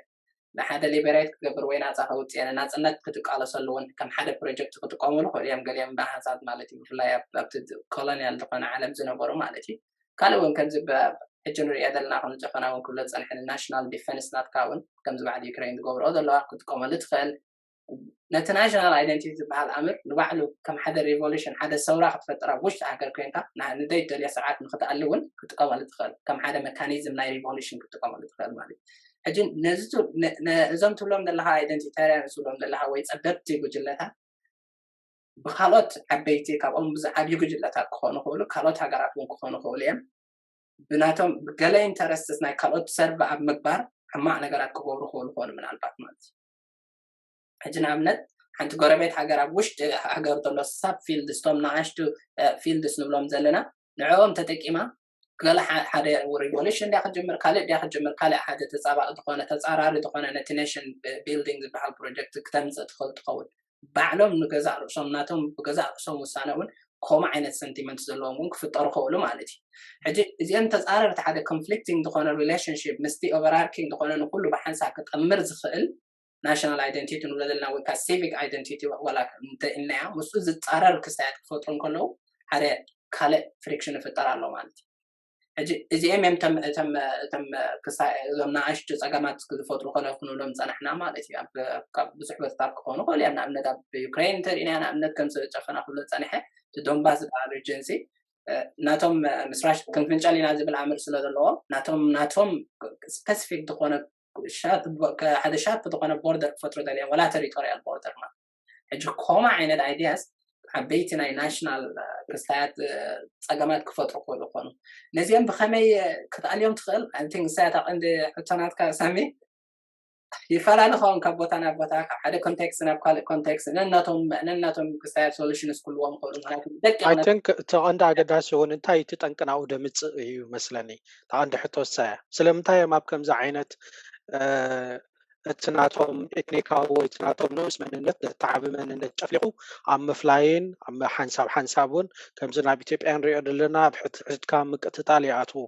ንሓደ ሊበሬት ክገብር ወይ ናፃ ከውፅእ ናፅነት ክትቃለሰሉ እውን ከም ሓደ ፕሮጀክት ክጥቀመሉ ክእል እዮም ገሊኦም ብሓሳብ ማለት እዩ ብፍላይ ኣብቲ ኮሎኒያል ዝኾነ ዓለም ዝነበሩ ማለት እዩ ካልእ እውን ከምዚ ሕጅን ሪኣ ዘለና ከም ጨፈና እውን ክብሎ ፀንሕን ናሽናል ዲፌንስ ናትካ እውን ከምዚ ባዕሉ ዩክሬን ዝገብሮ ዘለዋ ክትጥቀመሉ ትኽእል ነቲ ናሽናል አይደንቲቲ ዝበሃል ኣምር ንባዕሉ ከም ሓደ ሪቮሉሽን ሓደ ሰውራ ክትፈጥራ ውሽጢ ሃገር ኮንካ ንደይ ደልያ ስርዓት ንክትኣሊ እውን ክትጥቀመሉ ትኽእል ከም ሓደ መካኒዝም ናይ ሪቮሉሽን ክትጥቀመሉ ትኽእል ማለት እዩ ሕጂ ነዞም ትብሎም ዘለካ አይደንቲታርያን ትብሎም ዘለካ ወይ ፀበብቲ ጉጅለታት ብካልኦት ዓበይቲ ካብኦም ብዝዓብዩ ጉጅለታት ክኾኑ ይኽእሉ ካልኦት ሃገራት እውን ክኾኑ ይኽእሉ እዮም ብናቶም ገለ ኢንተረስትስ ናይ ካልኦት ሰርቭ ኣብ ምግባር ሕማቅ ነገራት ክገብሩ ይኽእሉ ምናልባት ማለት እዩ ሕጂ ንኣብነት ሓንቲ ጎረቤት ሃገር ኣብ ውሽጢ ሃገር ዘሎ ሳብ ፊልድስ ቶም ንኣሽቱ ፊልድስ ንብሎም ዘለና ንዕኦም ተጠቂማ ገለ ሓደ ሪቮሉሽን ዲያ ክጅምር ካልእ ዲያ ክጅምር ካልእ ሓደ ተፃባቕ ዝኾነ ተፃራሪ ዝኾነ ነቲ ኔሽን ቢልዲንግ ዝበሃል ፕሮጀክት ክተምፅእ ትኽእል ትኸውን ባዕሎም ንገዛእ ርእሶም ናቶም ብገዛእ ርእሶም ውሳነ እውን ከምኡ ዓይነት ሰንቲመንት ዘለዎም እውን ክፍጠሩ ይኽእሉ ማለት እዩ ሕጂ እዚኦም ተፃረርቲ ሓደ ኮንፍሊክቲንግ ዝኾነ ሪሌሽንሽፕ ምስቲ ኦቨርኣርኪንግ ዝኾነ ንኩሉ ብሓንሳብ ክጠምር ዝኽእል ናሽናል አይደንቲቲ ንብሎ ዘለና ወይ ከዓ ሲቪክ አይደንቲቲ ወላ እንተኢልና ምስኡ ዝፃረር ክስታያት ክፈጥሩ ከለዉ ሓደ ካልእ ፍሪክሽን ይፍጠር ኣሎ ማለት እዩ ሕጂ እዚኦም እዮም እቶም እዞም ንኣሽቱ ፀገማት ዝፈጥሩ ክነብሎም ፀናሕና ማለት እዩ ካብ ብዙሕ ቦታታት ክኾኑ ይኽእሉ እዮም ንኣብነት ኣብ ዩክሬን እንተሪእና ንኣብነት ከም ጨፈና ክብሎ ፀኒሐ እቲ ዶንባስ ዝበሃል ሪጀንሲ ናቶም ምስራሽ ክንፍንጨል ኢና ዝብል ኣምር ስለ ዘለዎ ናቶም ስፔሲፊክ ዝኾነ ሓደ ሻርፕ ዝኾነ ቦርደር ክፈጥሩ ደልዮም ወላ ተሪቶሪያል ቦርደር ማለት ሕጂ ከምኡ ዓይነት ኣይዲያስ ዓበይቲ ናይ ናሽናል ክስታያት ፀገማት ክፈጥሩ ክኽእሉ ይኾኑ ነዚኦም ብኸመይ ክትኣልዮም ትኽእል አንቲንግ ሳያት ኣቐንዲ ሕቶናትካ ሳሚ ይፈላለ ኸውን ካብ ቦታ ናብ ቦታ ካብ ሓደ ኮንቴክስት ናብ ካልእ ኮንቴክስት ነናቶም ክስታያት ሶሉሽንስ ኩልዎም ክኽእሉ ምክንያቱ I think ተቐንዲ ኣገዳሲ እውን እንታይ እቲ ጠንቂ ናብኡ ደምፅእ እዩ መስለኒ ተቐንዲ ሕቶ ሳያ ስለምንታይ እዮም ኣብ ከምዚ ዓይነት እቲ ናቶም ኤትኒካዊ ወይ እቲ ናቶም ንኡስ መንነት ተዓቢ መንነት ጨፍሊቑ ኣብ ምፍላይን ኣብ ሓንሳብ እውን ከምዚ ናብ ኢትዮጵያ ንሪኦ ዘለና ኣብ ሕትካ ምቅትታል ይኣትዉ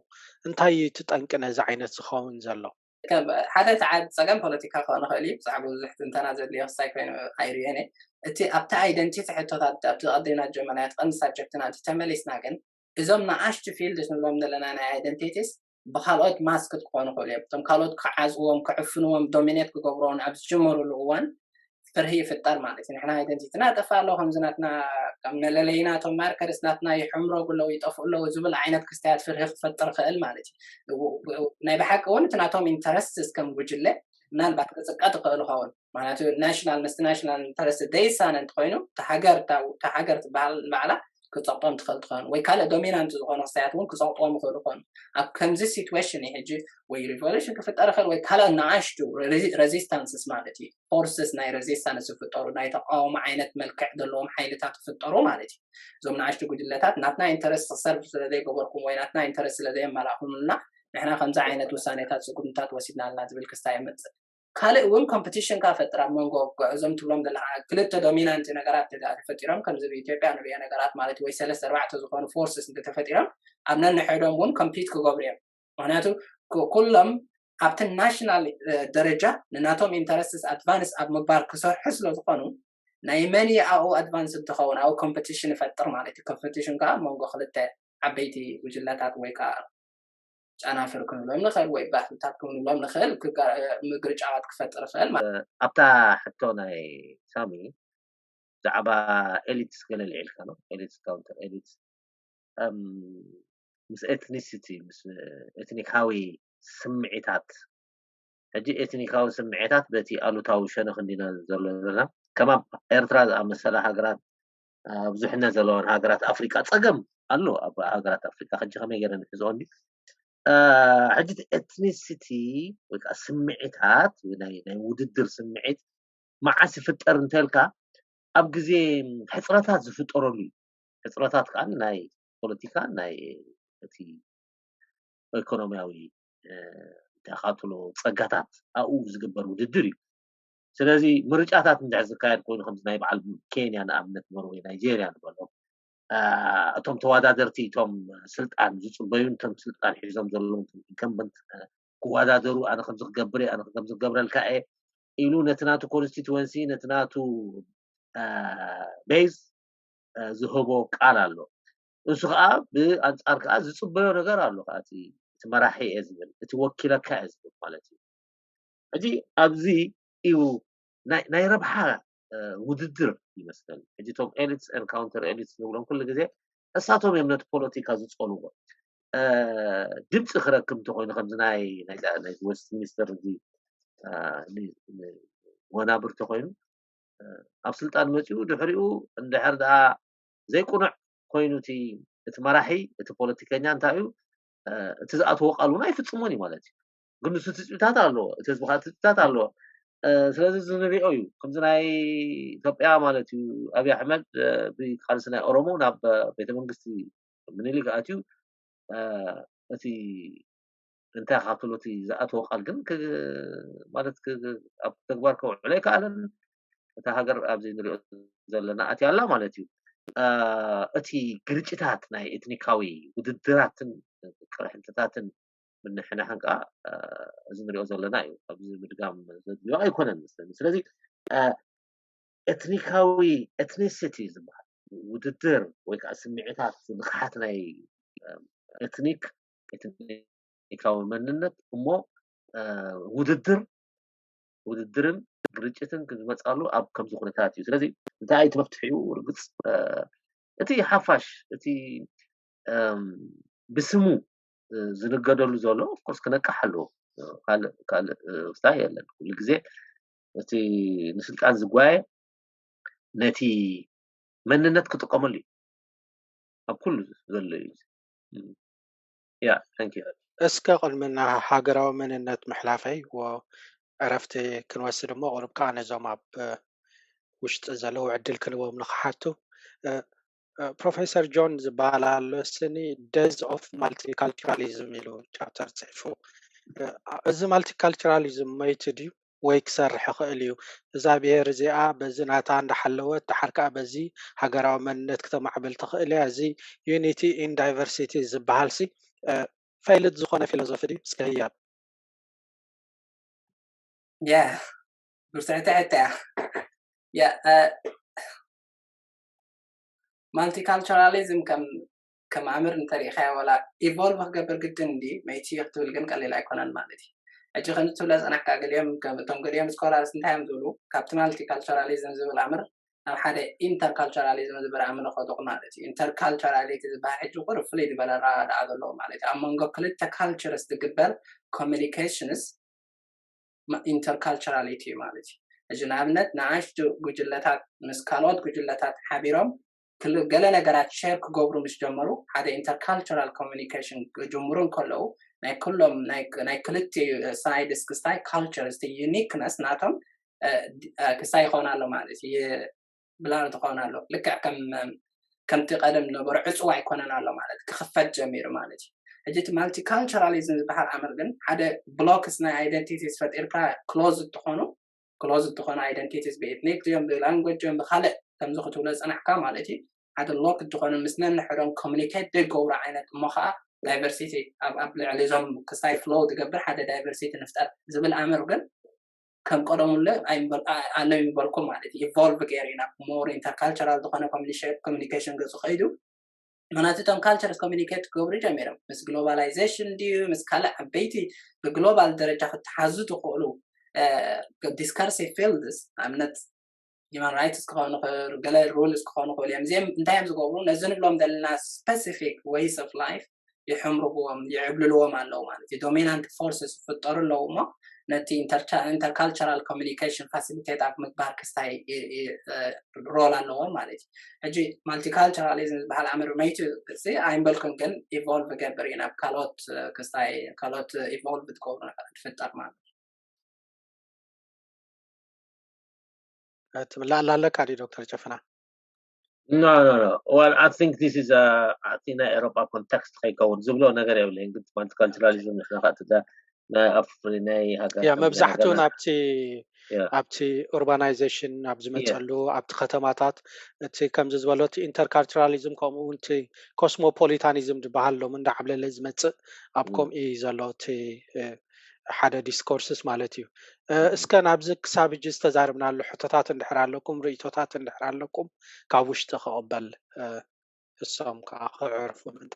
እንታይ እቲ ጠንቂ ነዚ ዓይነት ዝኸውን ዘሎ ሓደ ፀገም ፖለቲካ ክኾን ይኽእል እዩ ብዛዕባ ብዙሕ ትንተና ዘድልዮ ክሳይ ኮይኑ ኣይርአን እቲ ኣብቲ ኣይደንቲቲ ሕቶታት ኣብቲ ቀዲምና ጀመርናት ቀንዲ ሳብጀክትና እቲ ተመሊስና ግን እዞም ንኣሽቱ ፊልድስ ንብሎም ዘለና ናይ ኣይደንቲቲስ ብካልኦት ማስክት ክኾኑ ይኽእሉ እዮም እቶም ካልኦት ክዓዝዎም ክዕፍንዎም ዶሚኔት ክገብሮውን ኣብ ዝጀመሩሉ እዋን ፍርሂ ይፍጠር ማለት እዩ ንሕና ኣይደንቲቲና ጠፋ ኣሎ ከምዚ ናትና መለለይና እቶም ማርከርስ ናትና ይሕምረጉ ኣለዉ ይጠፍኡ ኣለዉ ዝብል ዓይነት ክስታያት ፍርሂ ክፈጥር ክእል ማለት እዩ ናይ ብሓቂ እውን እቲ ናቶም ኢንተረስትስ ከም ጉጅለ ምናልባት ክፅቀጥ ክኽእል ይኸውን ምክንያቱ ናሽናል ምስቲ ናሽናል ኢንተረስት ደይሳነ እንተኮይኑ ተሃገር ትበሃል ንባዕላ ክፀቕጦም ትኽእል ትኾኑ ወይ ካልእ ዶሚናንት ዝኾኑ ክስታያት እውን ክፀቕጥዎም ይኽእሉ ይኾኑ ኣብ ከምዚ ሲትዌሽን እዩ ሕጂ ወይ ሪቮሉሽን ክፍጠር ይኽእል ወይ ካልእ ንኣሽቱ ሬዚስታንስስ ማለት እዩ ፎርስስ ናይ ሬዚስታንስ ይፍጠሩ ናይ ተቃውሞ ዓይነት መልክዕ ዘለዎም ሓይልታት ክፍጠሩ ማለት እዩ እዞም ንኣሽቱ ጉጅለታት ናትና ኢንተረስት ክሰርቭ ስለዘይገበርኩም ወይ ናትና ኢንተረስት ስለዘየመላኹምና ንሕና ከምዚ ዓይነት ውሳኔታት ስጉምታት ወሲድና ኣለና ዝብል ክስታይ የምፅእ ካልእ እውን ኮምፒቲሽን ካፈጥራ መንጎ እዞም ትብሎም ዘለካ ክልተ ዶሚናንት ነገራት ተፈጢሮም ከምዚ በኢትዮጵያ ንሪኦ ነገራት ማለት ወይ 3-4 ዝኾኑ ፎርስስ እንተተፈጢሮም ኣብ ነንሕዶም እውን ኮምፒት ክገብሩ እዮም ምክንያቱ ኩሎም ኣብቲ ናሽናል ደረጃ ንናቶም ኢንተረስትስ ኣድቫንስ ኣብ ምግባር ክሰርሑ ስለ ዝኾኑ ናይ መን ኣብኡ ኣድቫንስ እንትኸውን ኣብኡ ኮምፒቲሽን ይፈጥር ማለት እዩ ኮምፒቲሽን ከዓ መንጎ ክልተ ዓበይቲ ጉጅለታት ወይ ከዓ ጨናፍር ክንብሎም ንኽእል ወይ ባህልታት ክንብሎም ንኽእል ምግርጫዋት ክፈጥር ይኽእል ኣብታ ሕቶ ናይ ሳሚ ብዛዕባ ኤሊትስ ገለ ልዒልካ ነው ኤሊትስ ካውንተር ኤሊትስ ምስ ኤትኒሲቲ ምስ ኤትኒካዊ ስምዒታት ሕጂ ኤትኒካዊ ስምዒታት በቲ ኣሉታዊ ሸነኽ እንዲና ዘለና ከማ ኤርትራ ዝኣመሰለ ሃገራት ብዙሕነት ዘለዎን ሃገራት ኣፍሪቃ ፀገም ኣሎ ኣብ ሃገራት ኣፍሪቃ ሕጂ ከመይ ገይረ ንሕዝኦ እንዲ ሕጂ ኤትኒሲቲ ወይ ከዓ ስምዒታት ናይ ውድድር ስምዒት መዓስ ይፍጠር እንተልካ ኣብ ግዜ ሕፅረታት ዝፍጠረሉ እዩ ሕፅረታት ከዓ ናይ ፖለቲካ ናይ እቲ ኢኮኖሚያዊ ተኻትሎ ፀጋታት ኣብኡ ዝግበር ውድድር እዩ ስለዚ ምርጫታት እንድሕር ዝካየድ ኮይኑ ከምዚ ናይ በዓል ኬንያ ንኣብነት ኖርዌይ ናይጄርያ ንበሎ እቶም ተወዳደርቲ እቶም ስልጣን ዝፅበዩን እቶም ስልጣን ሒዞም ዘለዎም ኢንከምበንት ክወዳደሩ ኣነ ከምዚ ክገብር ኣነ ከምዚ ክገብረልካ ኢሉ ነቲ ናቱ ኮንስቲትዌንሲ ነቲ ናቱ ቤዝ ዝህቦ ቃል ኣሎ እሱ ከዓ ብኣንጻር ከዓ ዝፅበዮ ነገር ኣሎ ከዓ እቲ መራሒ እየ ዝብል እቲ ወኪለካ እየ ዝብል ማለት እዩ ሕጂ ኣብዚ እዩ ናይ ረብሓ ውድድር ይመስለኒ ሕጂ እቶም ኤሊትስ ኤንካውንተር ኤሊትስ ንብሎም ኩሉ ግዜ እሳቶም እዮም ነቲ ፖለቲካ ዝፀልዎ ድምፂ ክረክብ እንተኮይኑ ከምዚ ናይ ዌስት ሚኒስተር እዚ ወናብር ተኮይኑ ኣብ ስልጣን መፂኡ ድሕሪኡ እንድሕር ደኣ ዘይቁኑዕ ኮይኑ እቲ መራሒ እቲ ፖለቲከኛ እንታይ እዩ እቲ ዝኣተዎ ቃል እውን ኣይፍፅሞን እዩ ማለት እዩ ግን ንሱ ትፅቢታት ኣለዎ እቲ ህዝቢ ትፅቢታት ኣለዎ ስለዚ ዝንሪኦ እዩ ከምዚ ናይ ኢትዮጵያ ማለት እዩ ኣብይ ኣሕመድ ብቃልሲ ናይ ኦሮሞ ናብ ቤተ መንግስቲ ምኒልክ ኣትዩ እቲ እንታይ ካብትሎ እቲ ዝኣተዎ ቃል ግን ማለት ኣብ ተግባር ከውዕሎ ኣይከኣለን እታ ሃገር ኣብዚ ንሪኦ ዘለና ኣትያ ኣላ ማለት እዩ እቲ ግርጭታት ናይ ኤትኒካዊ ውድድራትን ቅርሕንትታትን ምንሕናሕን ከዓ እዚ ንሪኦ ዘለና እዩ ኣብዚ ምድጋም ዘድልዮ ኣይኮነን መስለኒ ስለዚ ኤትኒካዊ ኤትኒሲቲ ዝበሃል ውድድር ወይ ከዓ ስምዒታት ንቕሓት ናይ ኤትኒካዊ መንነት እሞ ውድድርን ግርጭትን ክዝመፃሉ ኣብ ከምዚ ኩነታት እዩ ስለዚ እንታይ እቲ መፍትሒኡ ርግፅ እቲ ሓፋሽ እቲ ብስሙ ዝንገደሉ ዘሎ ኦፍኮርስ ክነቅሕ ኣለዎ ካልእ ውሳይ የለን ኩሉ ግዜ እቲ ንስልጣን ዝጓየ ነቲ መንነት ክጥቀመሉ እዩ ኣብ ኩሉ ዘሎ እዩ ያ ታንክ ዩ እስከ ቅድምና ሃገራዊ መንነት ምሕላፈይ ዕረፍቲ ክንወስድ እሞ ቅርብ ከዓ ነዞም ኣብ ውሽጢ ዘለው ዕድል ክንቦም ንክሓቱ ፕሮፌሰር ጆን ዝበሃል ኣሎ ስኒ ደዝ ኦፍ ማልቲካልቸራሊዝም ኢሉ ቻፕተር ፅሒፉ እዚ ማልቲካልቸራሊዝም ሞይቲ ድዩ ወይ ክሰርሕ ይኽእል እዩ እዛ ብሄር እዚኣ በዚ ናታ እንዳሓለወት ድሓር ከዓ በዚ ሃገራዊ መንነት ክተማዕብል ትኽእል እያ እዚ ዩኒቲ ኢን ዳይቨርሲቲ ዝበሃል ሲ ፋይልት ዝኾነ ፊሎዞፊ ድዩ እስከ ህያብ ብርትዕትዕታ ማልቲካልቸራሊዝም ከም ኣምር እንተሪእኻ ወላ ኢቮልቭ ክገብር ግድን እንዲ መይቲ ክትብል ግን ቀሊል ኣይኮነን ማለት እዩ ሕጂ ክንትብለ ፀናሕካ እቶም ገሊኦም ስኮላርስ እንታይ እዮም ዝብሉ ካብቲ ማልቲካልቸራሊዝም ዝብል ኣምር ናብ ሓደ ኢንተርካልቸራሊዝም ዝብል ኣምር ከድቑ ማለት እዩ ኢንተርካልቸራሊቲ ዝበሃል ሕጂ ቁር ፍሉይ ዝበለ ራድኣ ዘለዎ ማለት እዩ ኣብ መንጎ ክልተ ካልቸርስ ዝግበር ኮሚኒኬሽንስ ኢንተርካልቸራሊቲ እዩ ማለት እዩ ሕጂ ንኣብነት ንኣሽቱ ጉጅለታት ምስ ካልኦት ጉጅለታት ሓቢሮም ገለ ነገራት ሼር ክገብሩ ምስ ጀመሩ ሓደ ኢንተርካልቸራል ኮሚኒኬሽን ክጅምሩ ከለዉ ናይ ኩሎም ናይ ክልቲኡ ሳይድስ ክስታይ ካልቸርስ ዩኒክነስ ናቶም ክስታይ ይኾን ኣሎ ማለት እዩ ብላር ትኾን ኣሎ ልክዕ ከምቲ ቀደም ነበሩ ዕፅዋ ኣይኮነን ኣሎ ማለት ክኽፈት ጀሚሩ ማለት እዩ حجت multiculturalism بحر عمر جن هذا blocks نا identities فتركا closed تخونه identities بethnic جنب language جنب خلق كم زخت ولا أنا أحكام على هذا اللوك تخونه مسنا نحرم communicate دقورة عينك مخا diversity قبل عليهم كساي flow تقبل هذا diversity نفتر زبل عمر جن كم قدام ولا أنا يبالكم على evolve كيرينا more intercultural تخونه communication جزء خيدو مناتهم cultures communicate كوبري جميرم مس globalization ديو مس كلا بيتي بالglobal درجة خد حزو تقولوا discursive fields أمنت human rights كانوا رجال rules كانوا قولي زي انتهم زقولون نزل لهم دلنا specific ways of life يحمروا يعبلوا لهم عن لهم يعني dominant forces في الطر لهم نتي intercultural communication facilitate أكمل باركستاي role عن لهم مالتي هجي multiculturalism بهالعمر ميتو زي عين بالكم كن evolve جبرينا كالوت كستاي كالوت evolve بتكون في الطر مال لا لك عادي دكتور جفنا. No. Well, I think this is a Europa context هيكون زبلو نجار يقولين قلت multiculturalism نحن خاطر ده نا أفريناي هذا. يا مبزحتون أبتي urbanization أبزم تقولو أبتي ختماتات أبتي كم زبلوت interculturalism كم أنتي cosmopolitanism جبهالو من ده عبل لازمة أبكم زلوتي حدا ديسكورسس مالتيو اسكان ابزك سابج استزاربنا له حطات اندحر لكم ريتوتات اندحر لكم كابوش تقبل السام كعرفوا من